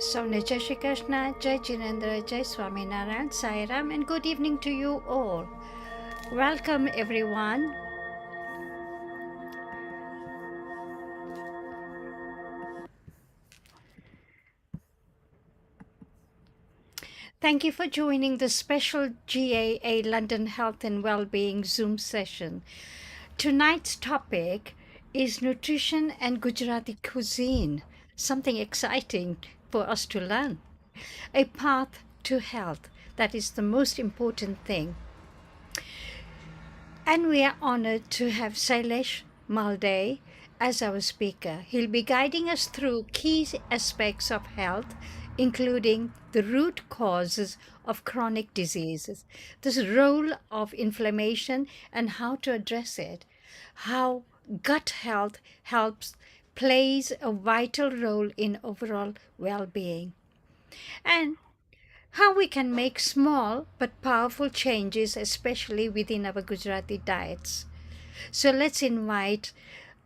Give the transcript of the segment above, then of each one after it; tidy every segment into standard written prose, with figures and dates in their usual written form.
So, Jai Shri Krishna, Jai Jinendra, Jai Swaminarayan, Sai Ram, and good evening to you all. Welcome, everyone. Thank you for joining the special GAA London Health and Wellbeing Zoom session. Tonight's topic is nutrition and Gujarati cuisine, something exciting for us to learn. A path to health, that is the most important thing. And we are honored to have Shailesh Malde as our speaker. He'll be guiding us through key aspects of health, including the root causes of chronic diseases, the role of inflammation and how to address it, how gut health helps plays a vital role in overall well-being, and how we can make small but powerful changes, especially within our Gujarati diets. So let's invite.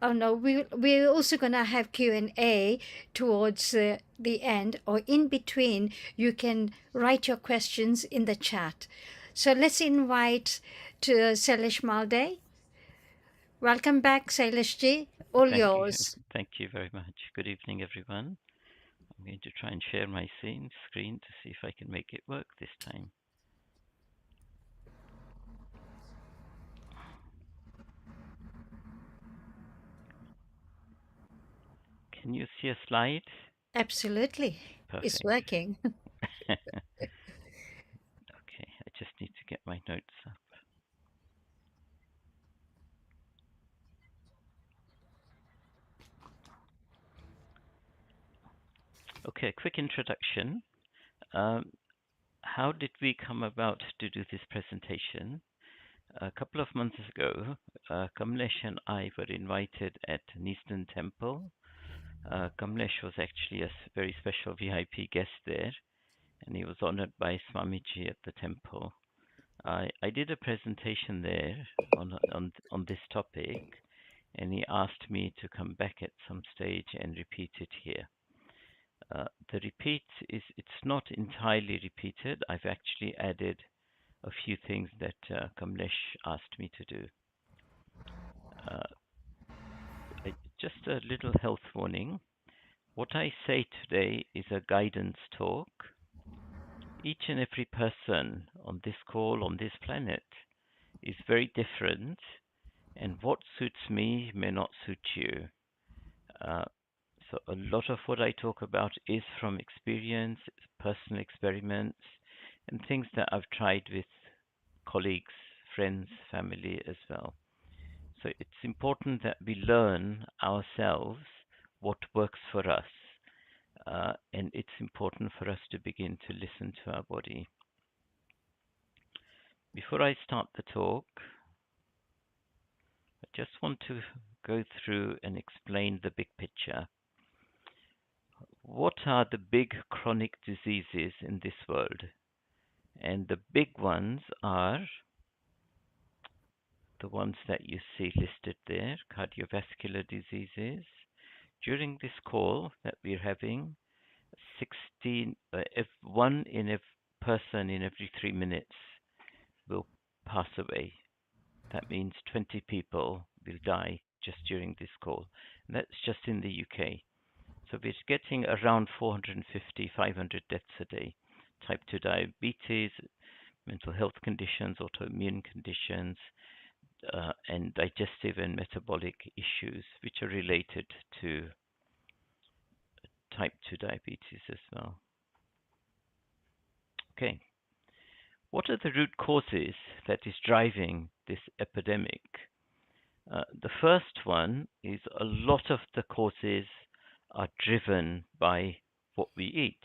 Oh no, we're also gonna have Q&A towards the end or in between. You can write your questions in the chat. So let's invite to Shailesh Malde. Welcome back, Shailesh ji. All Thank you. yours. Thank you very much. Good evening, everyone. I'm going to try and share my screen to see if I can make it work this time. Can you see a slide? Absolutely, it's Perfect. working. Okay, I just need to get my notes up. Okay, quick introduction. Um, how did we come about to do this presentation? A couple of months ago, Kamlesh and I were invited at an Eastern temple. Kamlesh was actually a very special VIP guest there, and he was honored by Swamiji at the temple. I did a presentation there on this topic, and he asked me to come back at some stage and repeat it here. The repeat is it's not entirely repeated. I've actually added a few things that Kamlesh asked me to do. Uh, just a little health warning. What I say today is a guidance talk. Each and every person on this call, on this planet, is very different, and what suits me may not suit you. Uh, so, a lot of what I talk about is from experience, personal experiments, and things that I've tried with colleagues, friends, family as well. So, it's important that we learn ourselves what works for us. And it's important for us to begin to listen to our body. Before I start the talk, I just want to go through and explain the big picture. What are the big chronic diseases in this world? And the big ones are the ones that you see listed there, cardiovascular diseases. During this call that we're having, 16, if one in a person in every 3 minutes will pass away. That means 20 people will die just during this call. And that's just in the UK. So we're getting around 450, 500 deaths a day. Type 2 diabetes, mental health conditions, autoimmune conditions, and digestive and metabolic issues, which are related to type 2 diabetes as well. Okay, what are the root causes that is driving this epidemic? The first one is a lot of the causes are driven by what we eat.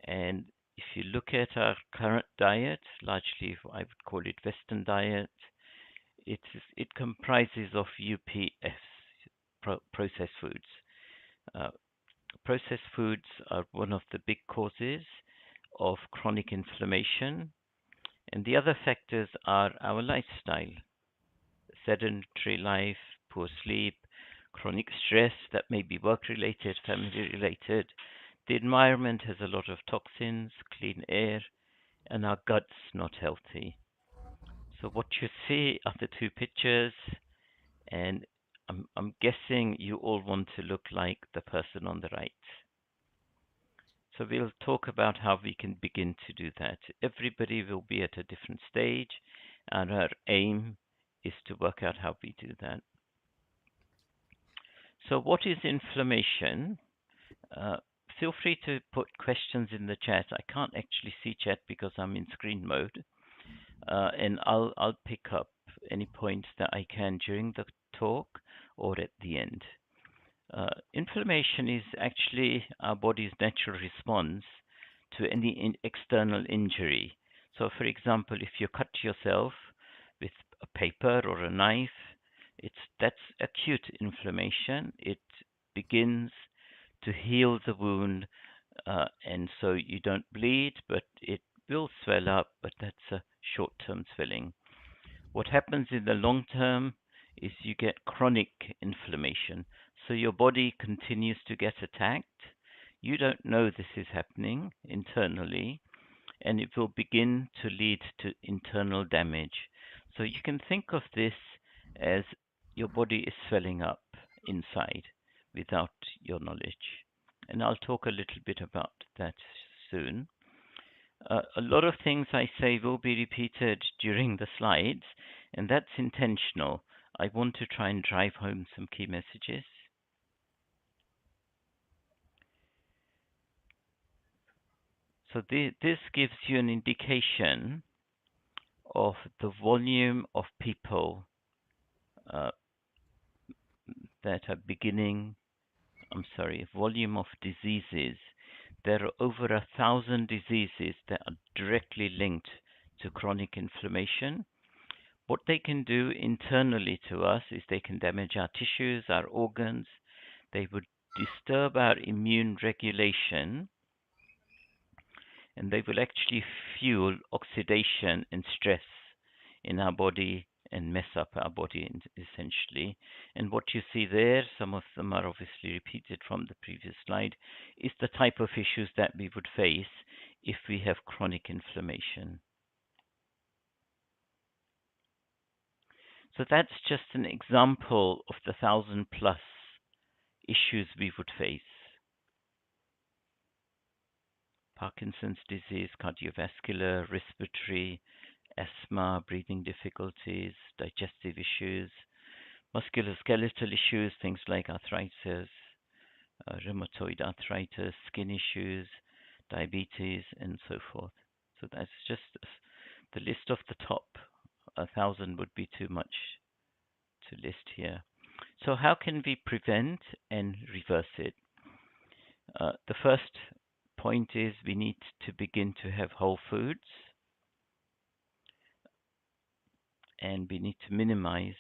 And if you look at our current diet, largely I would call it Western diet, it comprises of UPFs, processed foods. Uh, Processed foods are one of the big causes of chronic inflammation, and the other factors are our lifestyle, sedentary life, poor sleep, chronic stress that may be work related, family related, The environment has a lot of toxins, clean air, and our gut's not healthy. So what you see are the two pictures, and I'm guessing you all want to look like the person on the right. So we'll talk about how we can begin to do that. Everybody will be at a different stage, and our aim is to work out how we do that. So, what is inflammation? Uh, Feel free to put questions in the chat. I can't actually see chat because I'm in screen mode, and I'll pick up any points that I can during the talk or at the end. Inflammation is actually our body's natural response to any external injury. So, for example, if you cut yourself with a paper or a knife, that's acute inflammation. It begins to heal the wound, and so you don't bleed, but it will swell up, but that's a short-term swelling. What happens in the long term is you get chronic inflammation. So your body continues to get attacked. You don't know this is happening internally, and it will begin to lead to internal damage. So you can think of this as your body is swelling up inside without your knowledge. And I'll talk a little bit about that soon. A lot of things I say will be repeated during the slides, and that's intentional. I want to try and drive home some key messages. So this gives you an indication of the volume of people uh, that are beginning, volume of diseases. There are over 1,000 diseases that are directly linked to chronic inflammation. What they can do internally to us is they can damage our tissues, our organs. They would disturb our immune regulation, and they will actually fuel oxidation and stress in our body and mess up our body essentially. And what you see there, some of them are obviously repeated from the previous slide, is the type of issues that we would face if we have chronic inflammation. So that's just an example of the 1,000 plus issues we would face. Parkinson's disease, cardiovascular, respiratory, asthma, breathing difficulties, digestive issues, musculoskeletal issues, things like arthritis, rheumatoid arthritis, skin issues, diabetes, and so forth. So that's just the list of the top. 1,000 would be too much to list here. So how can we prevent and reverse it? The first point is we need to begin to have whole foods, and we need to minimize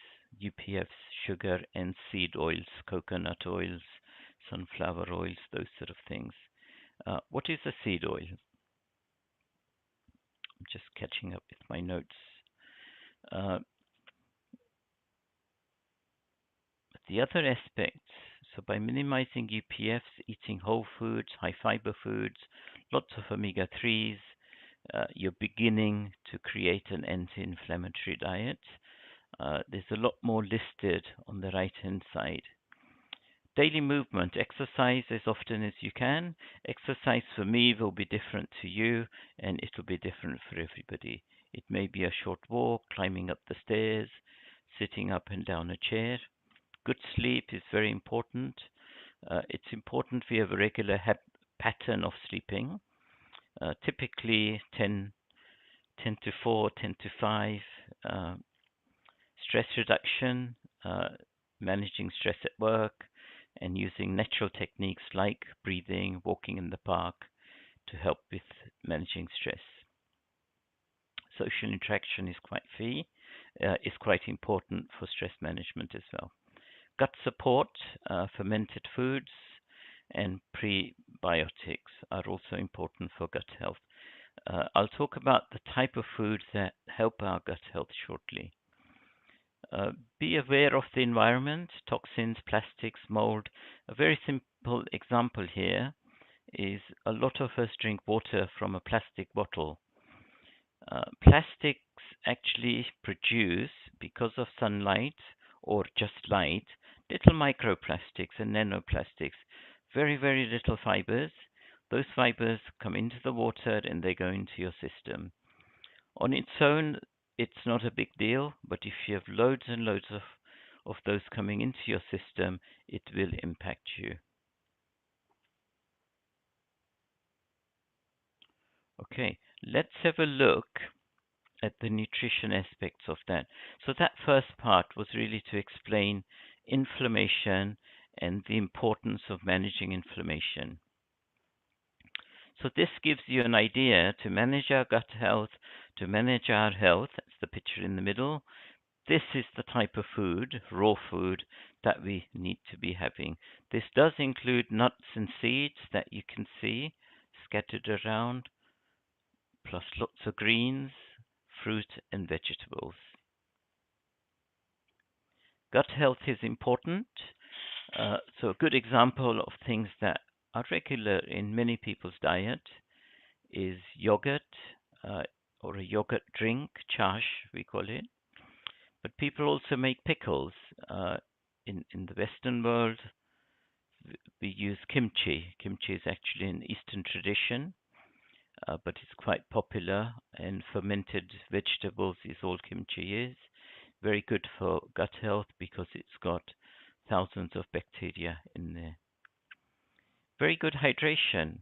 UPFs, sugar, and seed oils, coconut oils, sunflower oils, those sort of things. What is a seed oil? I'm just catching up with my notes. The other aspects, so by minimizing UPFs, eating whole foods, high fiber foods, lots of omega 3s, you're beginning to create an anti inflammatory diet. There's a lot more listed on the right hand side. Daily movement, exercise as often as you can. Exercise for me will be different to you, and it will be different for everybody. It may be a short walk, climbing up the stairs, sitting up and down a chair. Good sleep is very important. It's important we have a regular pattern of sleeping, typically 10 to 4, 10 to 5. Stress reduction, managing stress at work, and using natural techniques like breathing, walking in the park to help with managing stress. Social interaction is quite important for stress management as well. Gut support, fermented foods, and prebiotics are also important for gut health. I'll talk about the type of foods that help our gut health shortly. Be aware of the environment, toxins, plastics, mold. A very simple example here is a lot of us drink water from a plastic bottle. Plastics actually produce, because of sunlight or just light, little microplastics and nanoplastics, very, very little fibers. Those fibers come into the water and they go into your system. On its own, it's not a big deal, but if you have loads and loads of those coming into your system, it will impact you. Okay, let's have a look at the nutrition aspects of that. So that first part was really to explain inflammation and the importance of managing inflammation. So this gives you an idea to manage our gut health, to manage our health. That's the picture in the middle. This is the type of food, raw food, that we need to be having. This does include nuts and seeds that you can see scattered around, plus lots of greens, fruit and vegetables. Gut health is important. So a good example of things that are regular in many people's diet is yogurt, uh, or a yogurt drink, chash we call it. But people also make pickles. Uh, in the Western world, we use kimchi. Kimchi is actually an Eastern tradition, but it's quite popular. And fermented vegetables is all kimchi is. Very good for gut health because it's got thousands of bacteria in there. Very good hydration.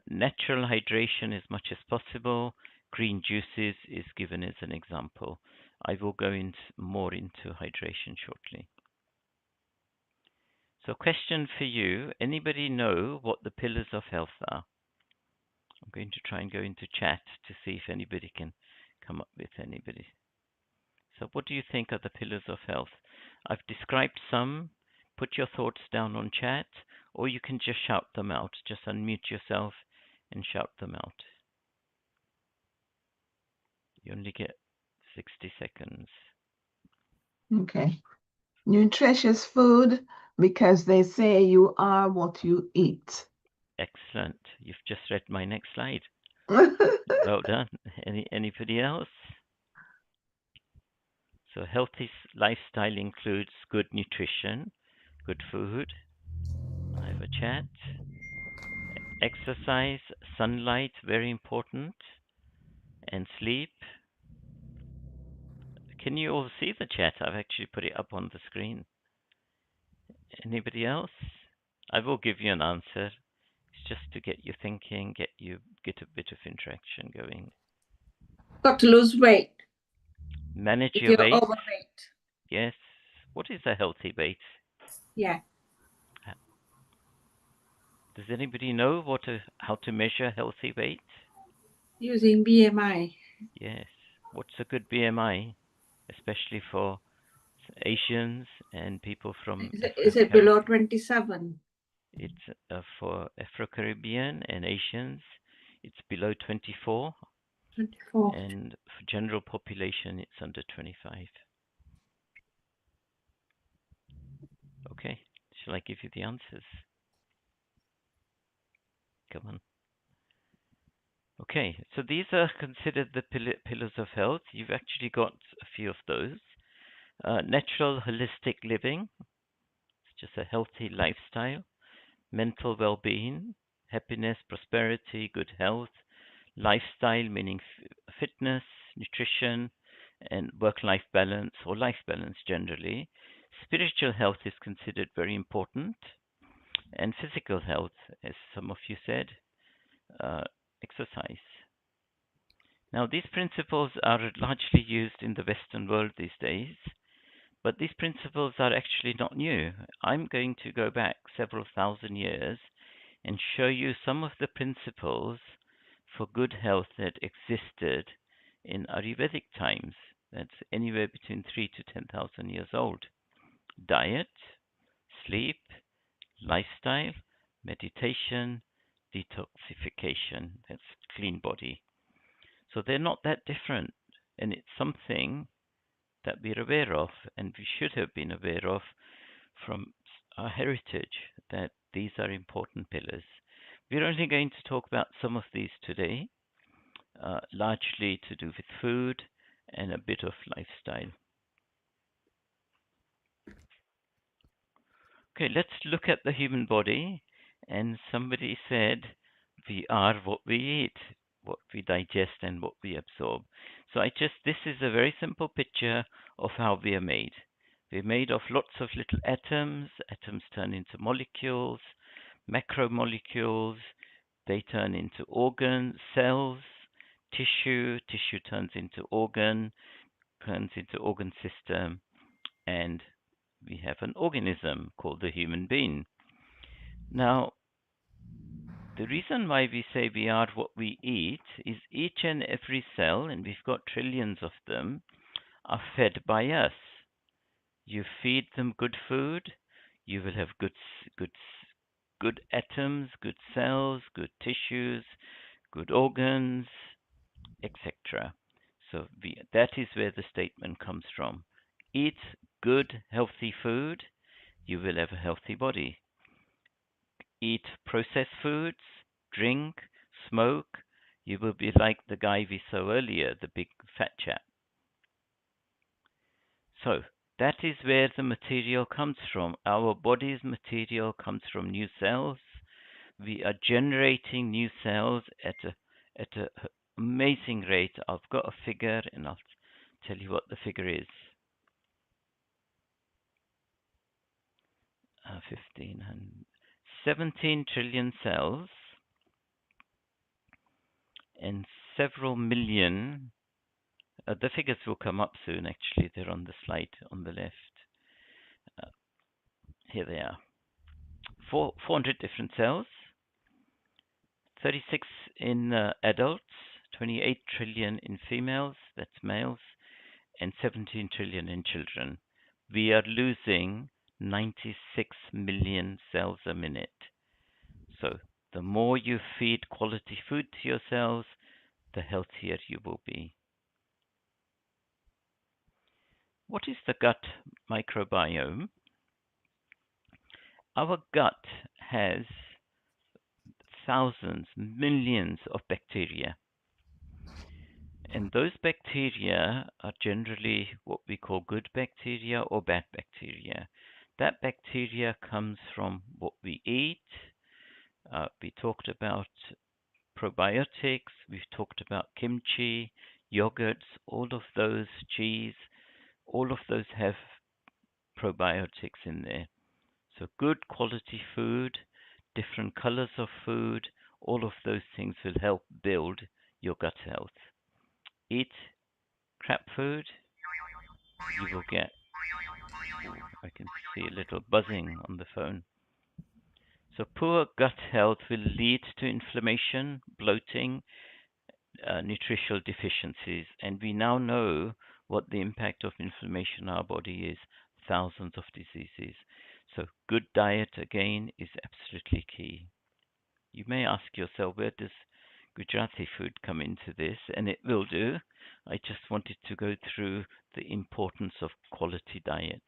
Natural hydration as much as possible. Green juices is given as an example. I will go more into hydration shortly. So question for you, anybody know what the pillars of health are? I'm going to try and go into chat to see if anybody can come up with anybody. So what do you think are the pillars of health? I've described some. Put your thoughts down on chat, or you can just shout them out. Just unmute yourself and shout them out. You only get 60 seconds. Okay. Nutritious food, because they say you are what you eat. Excellent. You've just read my next slide. Well done. Anybody else? So healthy lifestyle includes good nutrition, good food. I have a chat. Exercise, sunlight, very important, and sleep. Can you all see the chat? I've actually put it up on the screen. Anybody else? I will give you an answer. It's just to get you thinking, get a bit of interaction going. Got to lose weight. Manage If your you're weight. overweight. Yes. What is a healthy weight? Yeah. Does anybody know how to measure healthy weight? Using BMI. Yes. What's a good BMI, especially for Asians and people from Is it below 27? It's for Afro-Caribbean and Asians, it's below 24. 24. And for general population, it's under 25. Okay, shall I give you the answers? Come on. Okay, so these are considered the pillars of health. You've actually got a few of those. Natural holistic living, it's just a healthy lifestyle. Mental well-being, happiness, prosperity, good health. Lifestyle, meaning fitness, nutrition, and work-life balance, or life balance generally. Spiritual health is considered very important, and physical health, as some of you said, exercise. Now, these principles are largely used in the Western world these days, but these principles are actually not new. I'm going to go back several thousand years and show you some of the principles for good health that existed in Ayurvedic times. That's anywhere between 3 to 10,000 years old. Diet, sleep, lifestyle, meditation, detoxification. That's clean body. So they're not that different, and it's something that we're aware of, and we should have been aware of from our heritage, that these are important pillars. We're only going to talk about some of these today, largely to do with food and a bit of lifestyle. Okay, let's look at the human body. And somebody said, we are what we eat, what we digest, and what we absorb. So this is a very simple picture of how we are made. We're made of lots of little atoms. Atoms turn into molecules, macromolecules. They turn into organs, cells, tissue. Tissue turns into organ system, and we have an organism called the human being. Now, the reason why we say we are what we eat is each and every cell, and we've got trillions of them, are fed by us. You feed them good food, you will have good atoms, good cells, good tissues, good organs, etc. So that is where the statement comes from. Eat good, healthy food, you will have a healthy body. Eat processed foods, drink, smoke, you will be like the guy we saw earlier, the big fat chap. So that is where the material comes from. Our body's material comes from new cells. We are generating new cells at an amazing rate. I've got a figure, and I'll tell you what the figure is. 17 trillion cells and several million. The figures will come up soon, actually. They're on the slide on the left. Here they are. 400 different cells, 36 in adults, 28 trillion in females, that's males, and 17 trillion in children. We are losing 96 million cells a minute. So the more you feed quality food to your cells, the healthier you will be. What is the gut microbiome? Our gut has thousands, millions of bacteria. And those bacteria are generally what we call good bacteria or bad bacteria. That bacteria comes from what we eat. We talked about probiotics, we've talked about kimchi, yogurts, all of those, cheese, all of those have probiotics in there. So good quality food, different colors of food, all of those things will help build your gut health. Eat crap food, you will get, I can see a little buzzing on the phone. So poor gut health will lead to inflammation, bloating, nutritional deficiencies, and we now know what the impact of inflammation on our body is, thousands of diseases. So good diet, again, is absolutely key. You may ask yourself, where does Gujarati food come into this? And it will do. I just wanted to go through the importance of quality diet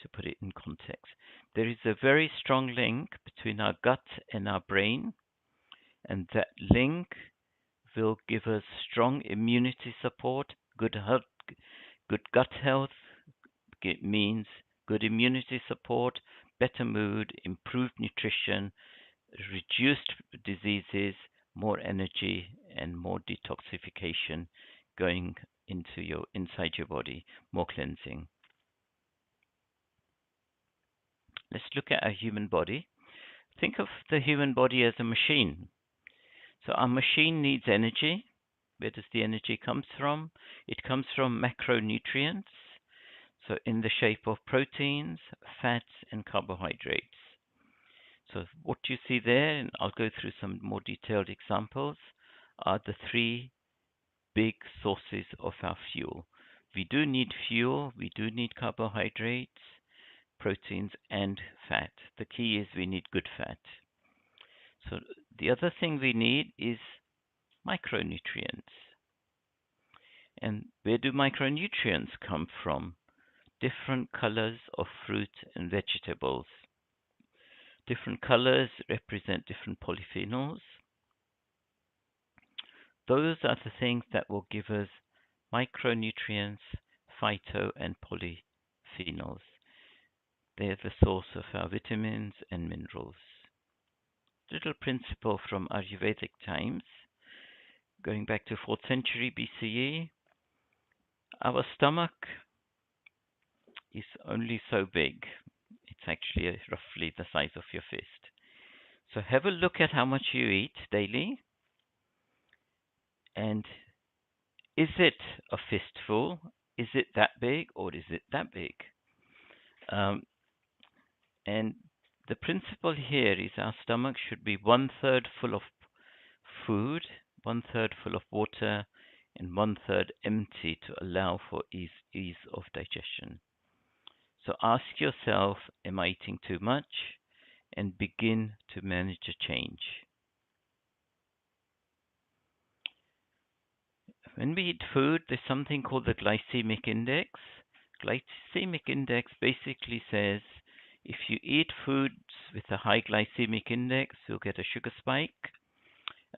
to put it in context. There is a very strong link between our gut and our brain, and that link will give us strong immunity support. Good gut health it means good immunity support, better mood, improved nutrition, reduced diseases, more energy, and more detoxification going into inside your body, more cleansing. Let's look at our human body. Think of the human body as a machine. So our machine needs energy. Where does the energy come from? It comes from macronutrients, so in the shape of proteins, fats, and carbohydrates. So what you see there, and I'll go through some more detailed examples, are the three big sources of our fuel. We do need fuel, we do need carbohydrates, proteins, and fat. The key is we need good fat. So the other thing we need is micronutrients. And where do micronutrients come from? Different colors of fruit and vegetables. Different colors represent different polyphenols. Those are the things that will give us micronutrients, phyto and polyphenols. They're the source of our vitamins and minerals. Little principle from Ayurvedic times, going back to 4th century BCE. Our stomach is only so big. It's actually roughly the size of your fist. So have a look at how much you eat daily, and is it a fistful? Is it that big, or is it that big? And the principle here is our stomach should be 1/3 full of food, 1/3 full of water, and 1/3 empty to allow for ease of digestion. So ask yourself, am I eating too much? And begin to manage a change. When we eat food, there's something called the glycemic index. Glycemic index basically says if you eat foods with a high glycemic index, you'll get a sugar spike.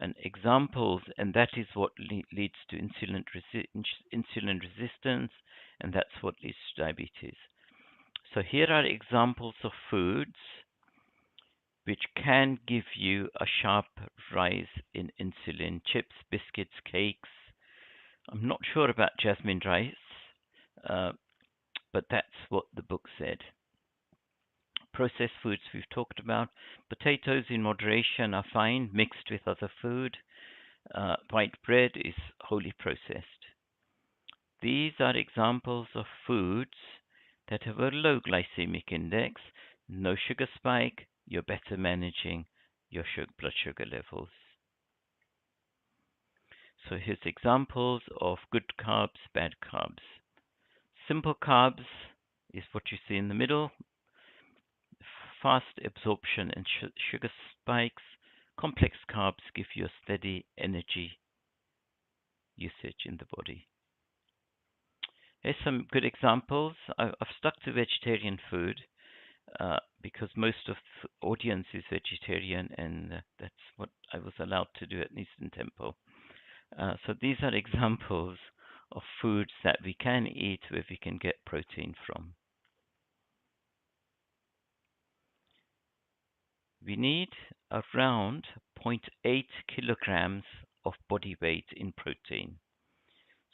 And examples, and that is what leads to insulin resistance, and that's what leads to diabetes. So here are examples of foods which can give you a sharp rise in insulin: chips, biscuits, cakes. I'm not sure about jasmine rice, but that's what the book said. Processed foods we've talked about. Potatoes in moderation are fine, mixed with other food. White bread is wholly processed. These are examples of foods that have a low glycemic index, no sugar spike, you're better managing your blood sugar levels. So here's examples of good carbs, bad carbs. Simple carbs is what you see in the middle. Fast absorption and sugar spikes. Complex carbs give you a steady energy usage in the body. Here's some good examples. I've stuck to vegetarian food because most of the audience is vegetarian, and that's what I was allowed to do at Eastern Temple. So these are examples of foods that we can eat where we can get protein from. We need around 0.8 kilograms of body weight in protein.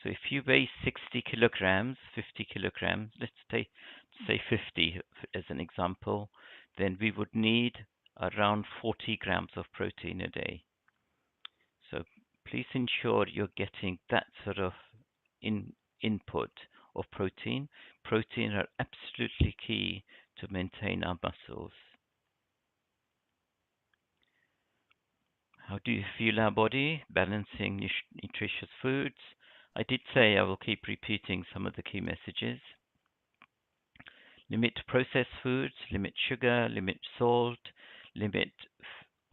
So if you weigh 60 kilograms, 50 kilograms, let's say 50 as an example, then we would need around 40 grams of protein a day. So please ensure you're getting that sort of input of protein. Protein are absolutely key to maintain our muscles. How do you feel our body? Balancing nutritious foods. I did say I will keep repeating some of the key messages. Limit processed foods, limit sugar, limit salt, limit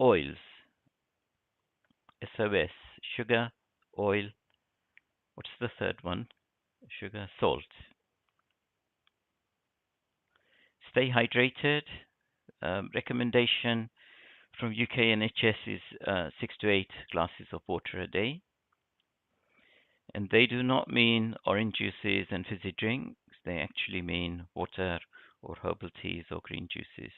oils. SOS, sugar, oil. What's the third one? Sugar, salt. Stay hydrated. Recommendation from UK NHS is 6 to 8 glasses of water a day. And they do not mean orange juices and fizzy drinks. They actually mean water or herbal teas or green juices.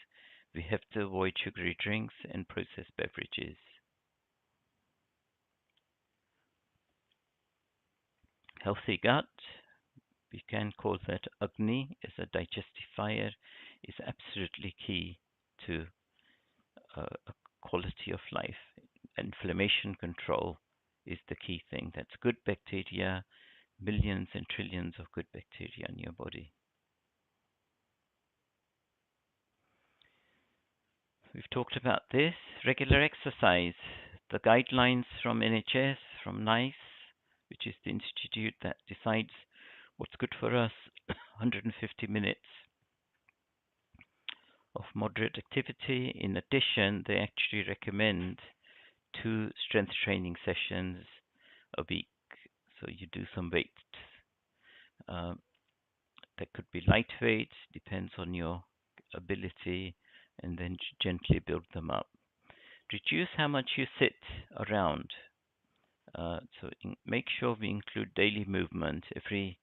We have to avoid sugary drinks and processed beverages. Healthy gut, we can call that Agni, as a digestive fire, is absolutely key to a quality of life. Inflammation control is the key thing. That's good bacteria, millions and trillions of good bacteria in your body. We've talked about this. Regular exercise. The guidelines from NHS, from NICE, which is the institute that decides what's good for us, 150 minutes of moderate activity. In addition, they actually recommend 2 strength training sessions a week. So you do some weight. That could be lightweight, depends on your ability and then gently build them up. Reduce how much you sit around. Make sure we include daily movement. Every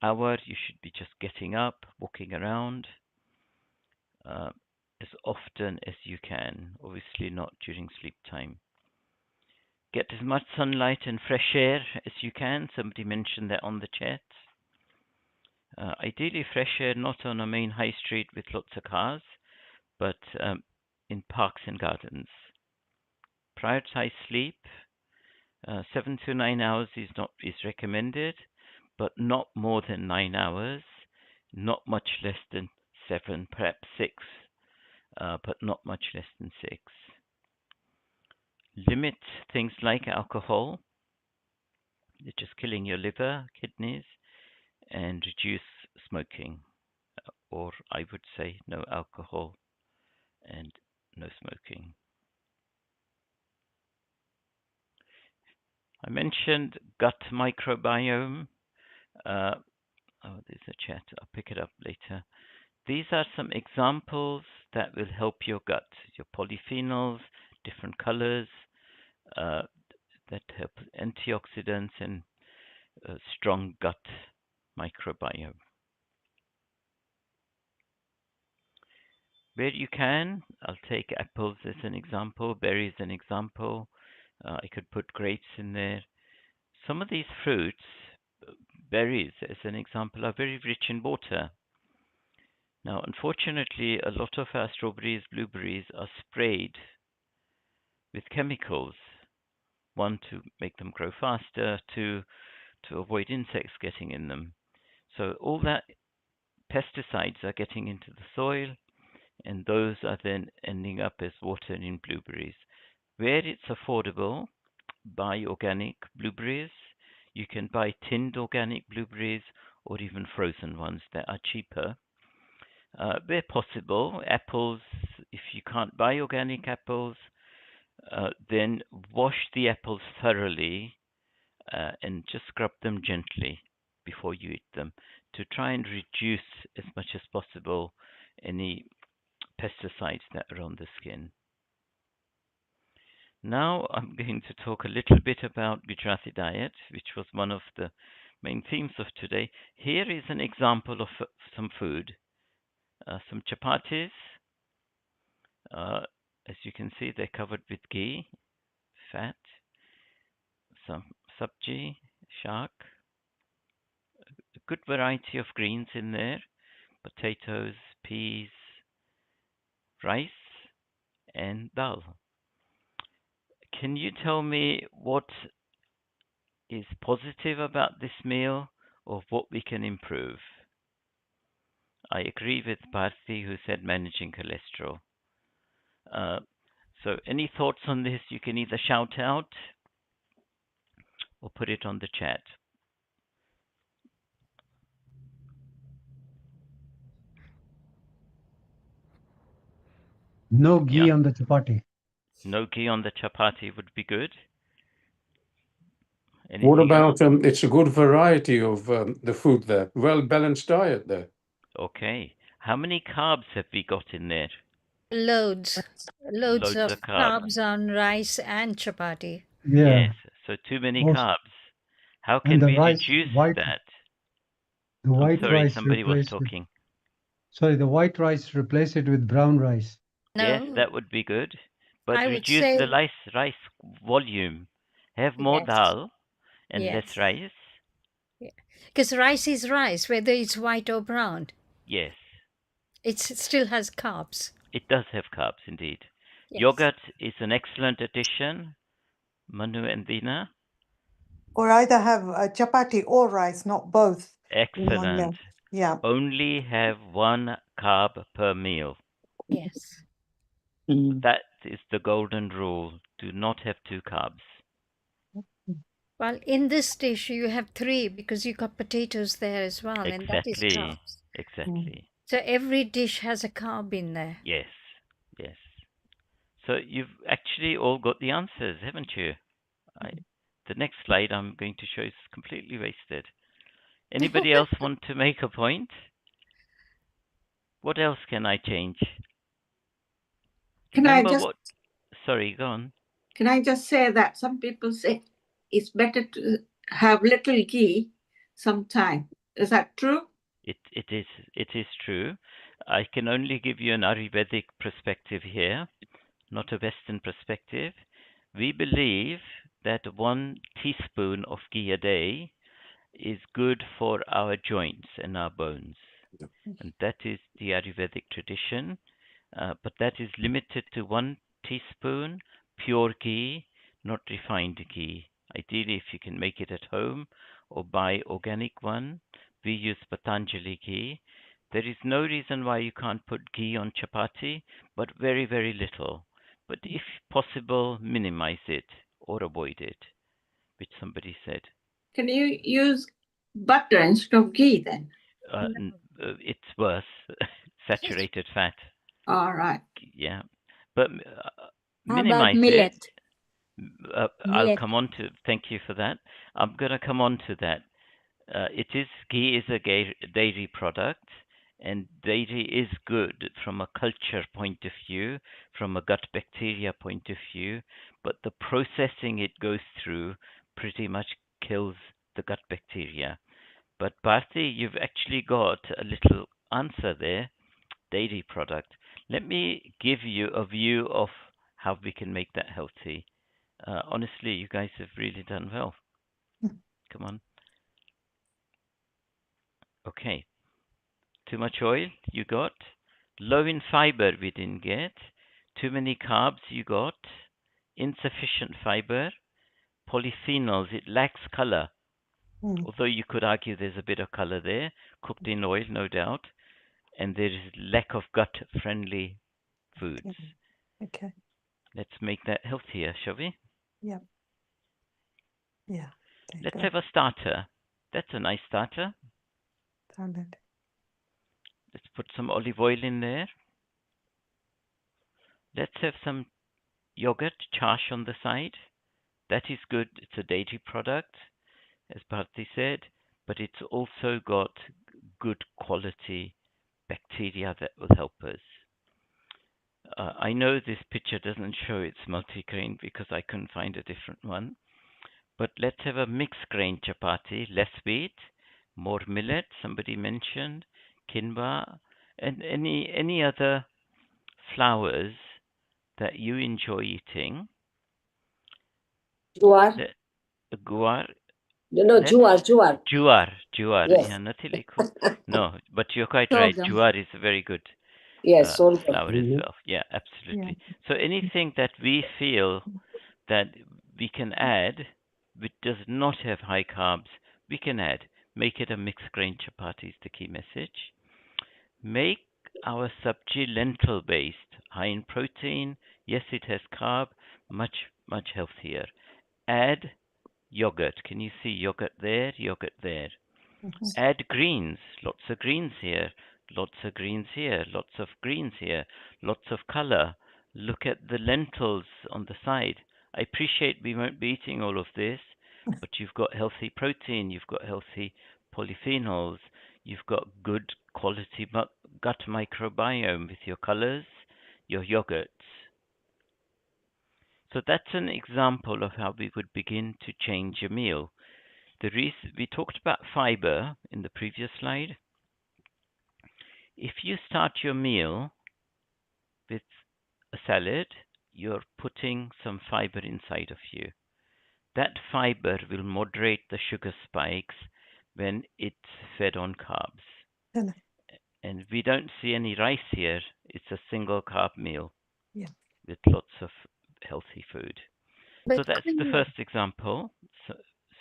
hour you should be just getting up, walking around as often as you can. Obviously not during sleep time. Get as much sunlight and fresh air as you can. Somebody mentioned that on the chat. Ideally fresh air not on a main high street with lots of cars, but in parks and gardens. Prioritize sleep. 7 to 9 hours is recommended, but not more than 9 hours, not much less than 7, perhaps 6, but not much less than 6. Limit things like alcohol. They're just killing your liver, kidneys, and reduce smoking, or I would say no alcohol and no smoking. I mentioned gut microbiome. There's a chat. I'll pick it up later. These are some examples that will help your gut. Your polyphenols, different colors, that help antioxidants and strong gut microbiome. Where you can, I'll take apples as an example, berries an example. I could put grapes in there. Some of these fruits, berries as an example, are very rich in water. Now, unfortunately, a lot of our strawberries, blueberries are sprayed with chemicals. One, to make them grow faster, two, to avoid insects getting in them. So all that pesticides are getting into the soil, and those are then ending up as water in blueberries. Where it's affordable, buy organic blueberries. You can buy tinned organic blueberries or even frozen ones that are cheaper. Where possible, apples, if you can't buy organic apples, then wash the apples thoroughly and just scrub them gently before you eat them to try and reduce as much as possible any pesticides that are on the skin. Now I'm going to talk a little bit about Gujarati diet, which was one of the main themes of today. Here is an example of some food. Some chapatis. As you can see, they're covered with ghee, fat, some sabji, shark, a good variety of greens in there, potatoes, peas, rice, and dal. Can you tell me what is positive about this meal or what we can improve? I agree with Bharti, who said managing cholesterol. So any thoughts on this, you can either shout out or put it on the chat. No ghee Yeah. on the chapati. No ghee on the chapati would be good. What Anything else? about it's a good variety of the food there, well balanced diet there. Okay. How many carbs have we got in there? Loads. Loads Loads of of carbs. carbs on rice and chapati. Yeah. Yes. So too many Most, carbs. How and can the we rice, reduce white, that? the I'm white sorry, rice somebody was replace with, talking. sorry, the white rice replace it with brown rice. Yes, No, that would be good. But I would reduce the say rice volume. Have more yes. dal and less Yes. rice. Because rice is rice, whether it's white or brown. Yes, It still has carbs. it does have carbs indeed. Yes. Yogurt is an excellent addition. Manu and Dina. Or either have chapati or rice, not both in one Excellent. meal. Yeah. Only have one carb per meal. Yes. That is the golden rule. Do not have two carbs. Well, in this dish, you have three because you got potatoes there as well, and that is Exactly. carbs. Exactly. So every dish has a carb in there. Yes. Yes. So you've actually all got the answers, haven't you? The next slide I'm going to show is completely wasted. Anybody else want to make a point? What else can I change? Remember what? Sorry, go on. Can I just say that some people say it's better to have little ghee sometime. Is that true? It is true. I can only give you an Ayurvedic perspective here, not a Western perspective. We believe that 1 teaspoon of ghee a day is good for our joints and our bones. And that is the Ayurvedic tradition. But that is limited to 1 teaspoon pure ghee, not refined ghee. Ideally, if you can make it at home or buy organic one, we use Patanjali ghee. There is no reason why you can't put ghee on chapati, but very, very little. But if possible, minimize it or avoid it, which somebody said. Can you use butter instead of ghee then? It's worse, saturated fat. All right. Yeah, but How about minimize it. millet? I'll Millet. come on to. Thank you for that. I'm going to come on to that. Ghee is a dairy product, and dairy is good from a culture point of view, from a gut bacteria point of view, but the processing it goes through pretty much kills the gut bacteria. But Bharti, you've actually got a little answer there, dairy product. Let me give you a view of how we can make that healthy. Honestly, you guys have really done well. Come on. Okay. Too much oil, you got. Low in fiber, we didn't get. Too many carbs, you got. Insufficient fiber. Polyphenols, it lacks color. Although you could argue there's a bit of color there, cooked in oil, no doubt. And there is lack of gut-friendly foods. Okay. Let's make that healthier, shall we? Yeah. Yeah. Let's have a starter. That's a nice starter. Salad. Let's put some olive oil in there. Let's have some yogurt, chash on the side. That is good. It's a dairy product, as Bharti said, but it's also got good quality bacteria that will help us. I know this picture doesn't show it's multigrain because I couldn't find a different one. But let's have a mixed grain chapati, less wheat, more millet, somebody mentioned, quinoa, and any other flours that you enjoy eating. Juar. Guar. No, juar. Juar. Yes. Yeah, nothing like no, but you're quite right. Juar is a very good Yes, flour as well. Yeah, absolutely. Yeah. So anything that we feel that we can add, which does not have high carbs, we can add. Make it a mixed grain chapati is the key message. Make our sabji lentil based, high in protein. Yes, it has carb, much healthier. Add yogurt. Can you see yogurt there? Yogurt there. Add greens. Lots of greens here. Lots of greens here. Lots of greens here. Lots of color. Look at the lentils on the side. I appreciate we won't be eating all of this, but you've got healthy protein, you've got healthy polyphenols, you've got good quality gut microbiome with your colors, your yogurts. So that's an example of how we would begin to change a meal. We talked about fiber in the previous slide. If you start your meal with a salad, you're putting some fiber inside of you. That fiber will moderate the sugar spikes when it's fed on carbs. Hello. And we don't see any rice here. It's a single carb meal with lots of healthy food. But so that's the quinoa- first example.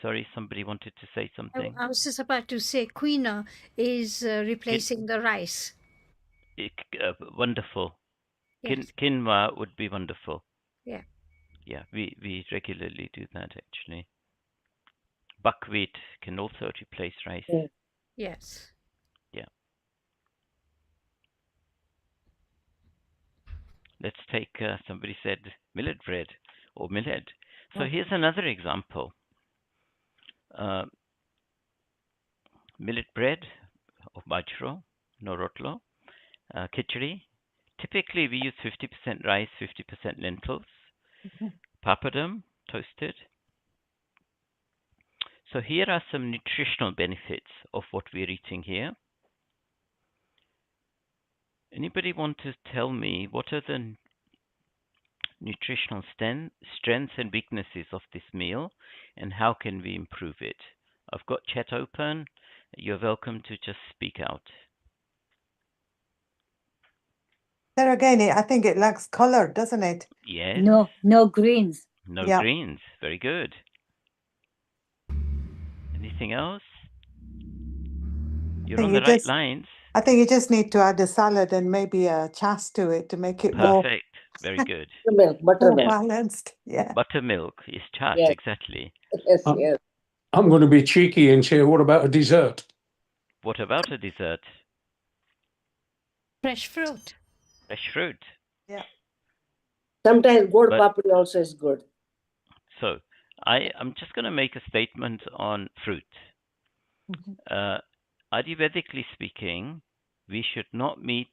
Sorry, somebody wanted to say something. I was just about to say quinoa is replacing the rice. Wonderful. Yes. Quinoa would be wonderful. Yeah. Yeah, we regularly do that actually. Buckwheat can also replace rice. Yes. Yeah. Let's take, somebody said millet bread or millet. So here's another example. Millet bread of bajro, no rotlo, khichdi, Typically, we use 50% rice, 50% lentils, papadum, toasted. So here are some nutritional benefits of what we're eating here. Anybody want to tell me what are the nutritional strengths and weaknesses of this meal, and how can we improve it? I've got chat open. You're welcome to just speak out. There again, I think it lacks color, doesn't it? Yes. No greens. No Yeah. greens. Very good. Anything else? You're on the right lines. I think you just need to add a salad and maybe a chas to it to make it Perfect. Very good. Buttermilk, more buttermilk. balanced. Yeah. Buttermilk is chas, Yes. exactly. Yes, Um, yes. I'm going to be cheeky and say, what about a dessert? What about a dessert? Fresh fruit. Fresh fruit. Yeah. Sometimes gold But- papri also is good. So I'm just going to make a statement on fruit. Ayurvedically speaking, we should not mix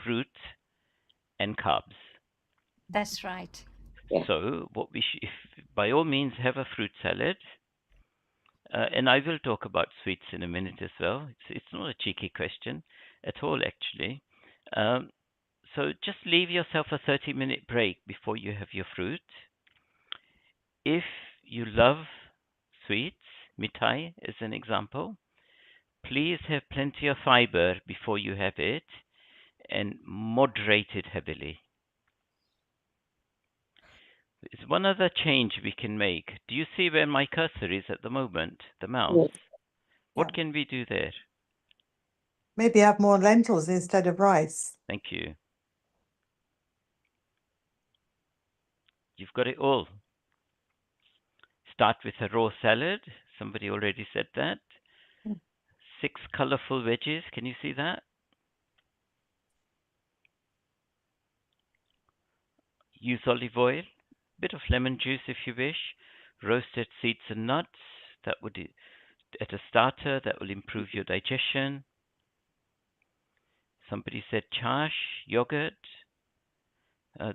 fruit and carbs. That's right. Yeah. So what by all means, have a fruit salad. And I will talk about sweets in a minute as well. It's not a cheeky question at all, actually. So just leave yourself a 30-minute break before you have your fruit. If you love sweets, mithai as an example, please have plenty of fiber before you have it and moderate it heavily. There's one other change we can make. Do you see where my cursor is at the moment? The mouse? Yes. What Yeah. can we do there? Maybe have more lentils instead of rice. Thank you. You've got it all. Start with a raw salad. Somebody already said that. 6 colorful veggies. Can you see that? Use olive oil. Bit of lemon juice if you wish. Roasted seeds and nuts. That would, at a starter, that will improve your digestion. Somebody said chash, yogurt.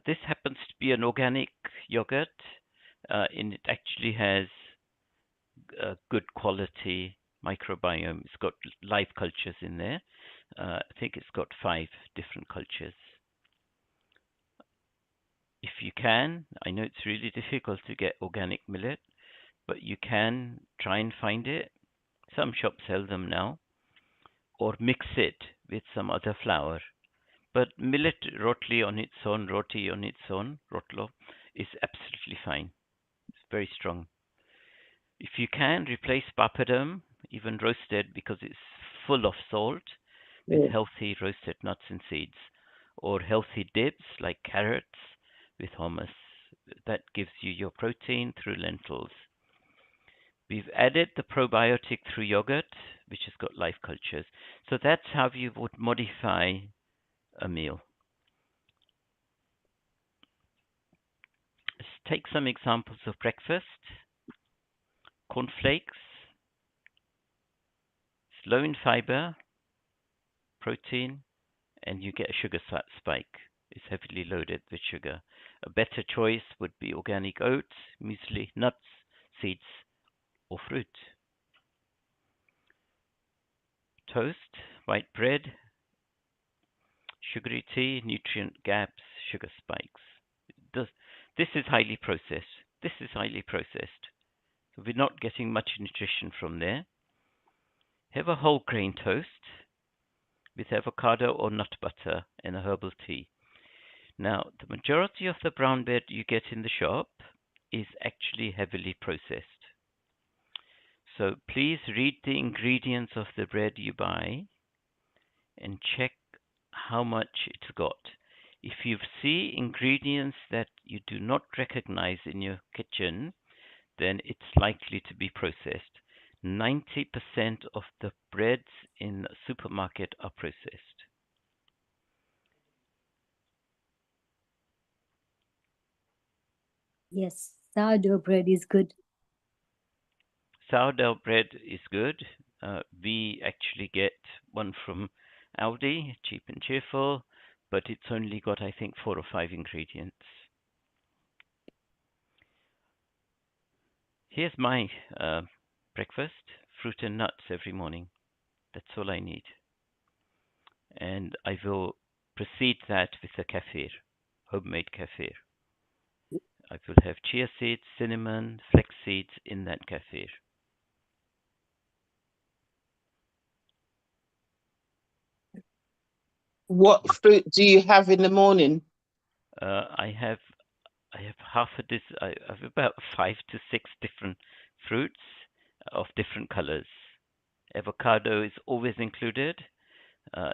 This happens to be an organic yogurt, and it actually has good quality microbiome. It's got live cultures in there. I think it's got 5 different cultures. If you can, I know it's really difficult to get organic millet, but you can try and find it. Some shops sell them now, or mix it with some other flour. But millet roti on its own, rotlo, is absolutely fine. It's very strong. If you can, replace papadum, even roasted, because it's full of salt, with healthy roasted nuts and seeds, or healthy dips like carrots with hummus. That gives you your protein through lentils. We've added the probiotic through yogurt, which has got live cultures. So that's how you would modify a meal. Let's take some examples of breakfast. Cornflakes, it's low in fiber, protein, and you get a sugar spike. It's heavily loaded with sugar. A better choice would be organic oats, muesli, nuts, seeds, or fruit. Toast, white bread, sugary tea, nutrient gaps, sugar spikes. This is highly processed. So we're not getting much nutrition from there. Have a whole grain toast with avocado or nut butter and a herbal tea. Now, the majority of the brown bread you get in the shop is actually heavily processed. So please read the ingredients of the bread you buy and check how much it's got. If you see ingredients that you do not recognize in your kitchen, then it's likely to be processed. 90% of the breads in the supermarket are processed. Yes, sourdough bread is good. Sourdough bread is good. We actually get one from Aldi, cheap and cheerful, but it's only got, I think, 4 or 5 ingredients. Here's my breakfast: fruit and nuts every morning. That's all I need. And I will precede that with a kefir, homemade kefir. I will have chia seeds, cinnamon, flax seeds in that kefir. What fruit do you have in the morning? I have half a dozen. I have about 5 to 6 different fruits of different colors. Avocado is always included.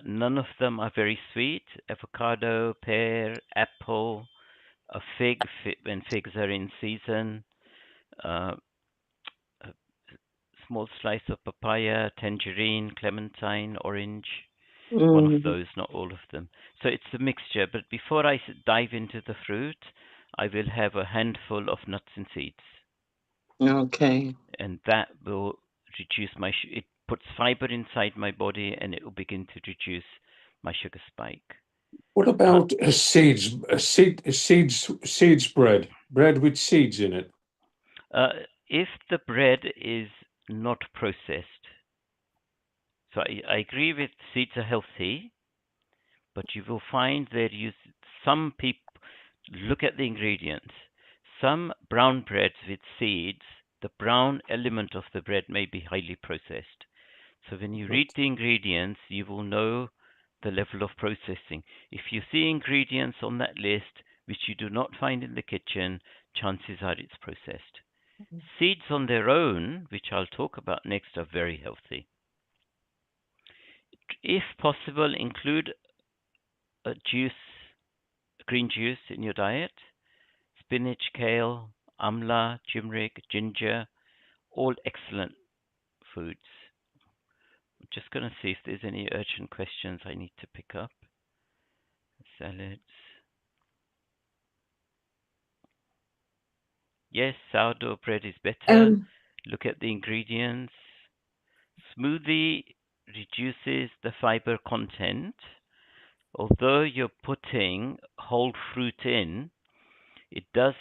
None of them are very sweet. Avocado, pear, apple, a fig when figs are in season, a small slice of papaya, tangerine, clementine, orange. One of those, not all of them. So it's a mixture. But before I dive into the fruit, I will have a handful of nuts and seeds. Okay. And that will reduce it puts fiber inside my body, and it will begin to reduce my sugar spike. What about seeds bread with seeds in it? If the bread is not processed, so I agree with seeds are healthy, but you will find that some people look at the ingredients. Some brown breads with seeds, the brown element of the bread may be highly processed. So when you read the ingredients, you will know the level of processing. If you see ingredients on that list which you do not find in the kitchen, chances are it's processed. Seeds on their own, which I'll talk about next, are very healthy. If possible, include a green juice in your diet. Spinach, kale, amla, turmeric, ginger, all excellent foods. I'm just going to see if there's any urgent questions I need to pick up. Salads. Yes, sourdough bread is better. Look at the ingredients. Smoothie reduces the fiber content. Although you're putting whole fruit in, it does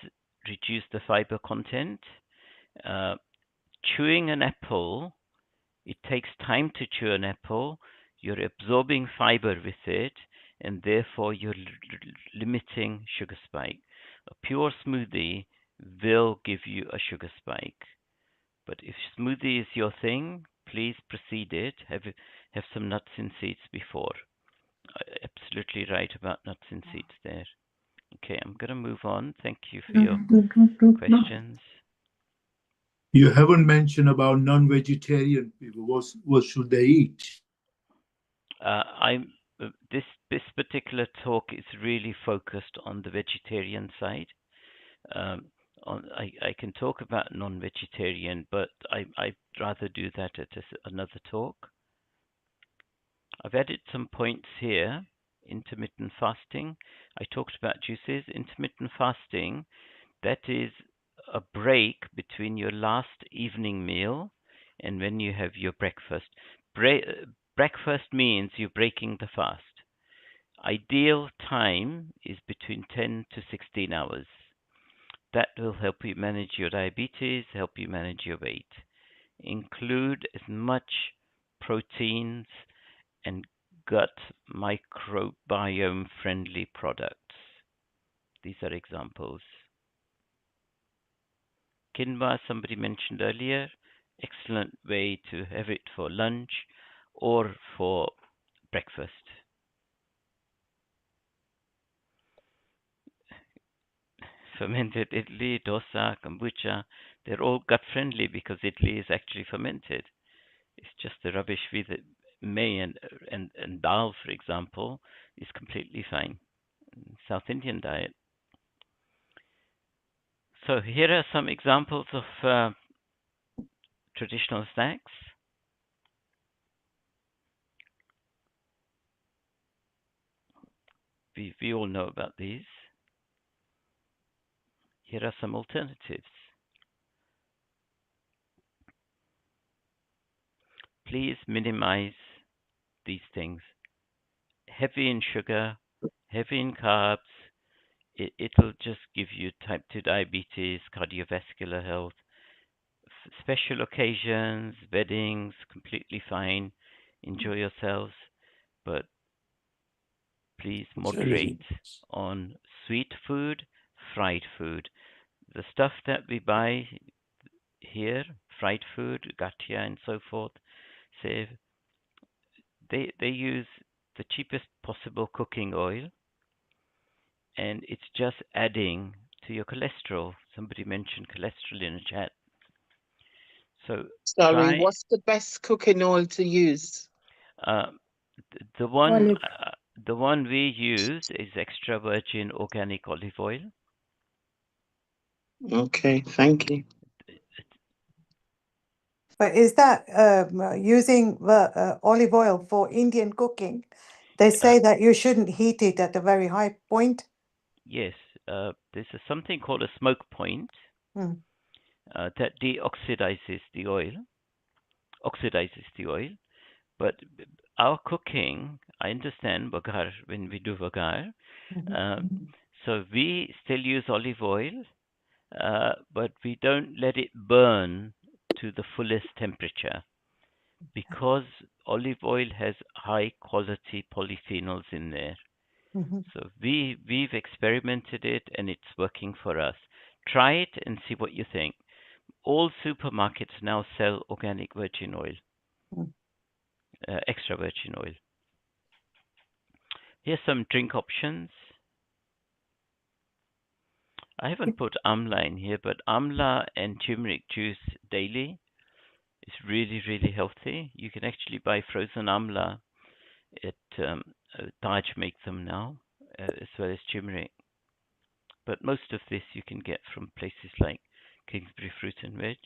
reduce the fiber content. Chewing an apple, it takes time to chew an apple. You're absorbing fiber with it, and therefore you're limiting sugar spike. A pure smoothie will give you a sugar spike. But if smoothie is your thing, please precede it. Have some nuts and seeds before. Absolutely right about nuts and seeds there. Okay, I'm going to move on. Thank you for your questions. You haven't mentioned about non-vegetarian people. What should they eat? This particular talk is really focused on the vegetarian side. I can talk about non-vegetarian, but I'd rather do that at another talk. I've added some points here. Intermittent fasting. I talked about juices. Intermittent fasting, that is a break between your last evening meal and when you have your breakfast. Breakfast means you're breaking the fast. Ideal time is between 10 to 16 hours. That will help you manage your diabetes, help you manage your weight. Include as much proteins and gut microbiome friendly products. These are examples. Quinoa, somebody mentioned earlier, excellent way to have it for lunch or for breakfast. Fermented idli, dosa, kombucha, they're all gut friendly because idli is actually fermented. It's just the rubbish with it. May and dal, for example, is completely fine. South Indian diet. So here are some examples of traditional snacks. We all know about these. Here are some alternatives. Please minimize these things. Heavy in sugar, heavy in carbs. It'll just give you type 2 diabetes, cardiovascular health, special occasions, weddings, completely fine. Enjoy yourselves, but please moderate on sweet food, fried food. The stuff that we buy here, fried food, gatia and so forth, say they use the cheapest possible cooking oil, and it's just adding to your cholesterol. Somebody mentioned cholesterol in the chat. So Sorry, what's the best cooking oil to use? The one Olive. the one we use is extra virgin organic olive oil. Okay, thank you. But is that using the olive oil for Indian cooking? They say that you shouldn't heat it at a very high point. Yes, there's something called a smoke point that oxidizes the oil. But our cooking, I understand bagar when we do bagar. So we still use olive oil, but we don't let it burn to the fullest temperature because olive oil has high quality polyphenols in there. So we've experimented it and it's working for us. Try it and see what you think. All supermarkets now sell organic virgin oil, extra virgin oil. Here's some drink options. I haven't put amla in here, but amla and turmeric juice daily is really, really healthy. You can actually buy frozen amla at Taj make them now, as well as turmeric. But most of this you can get from places like Kingsbury Fruit and Veg.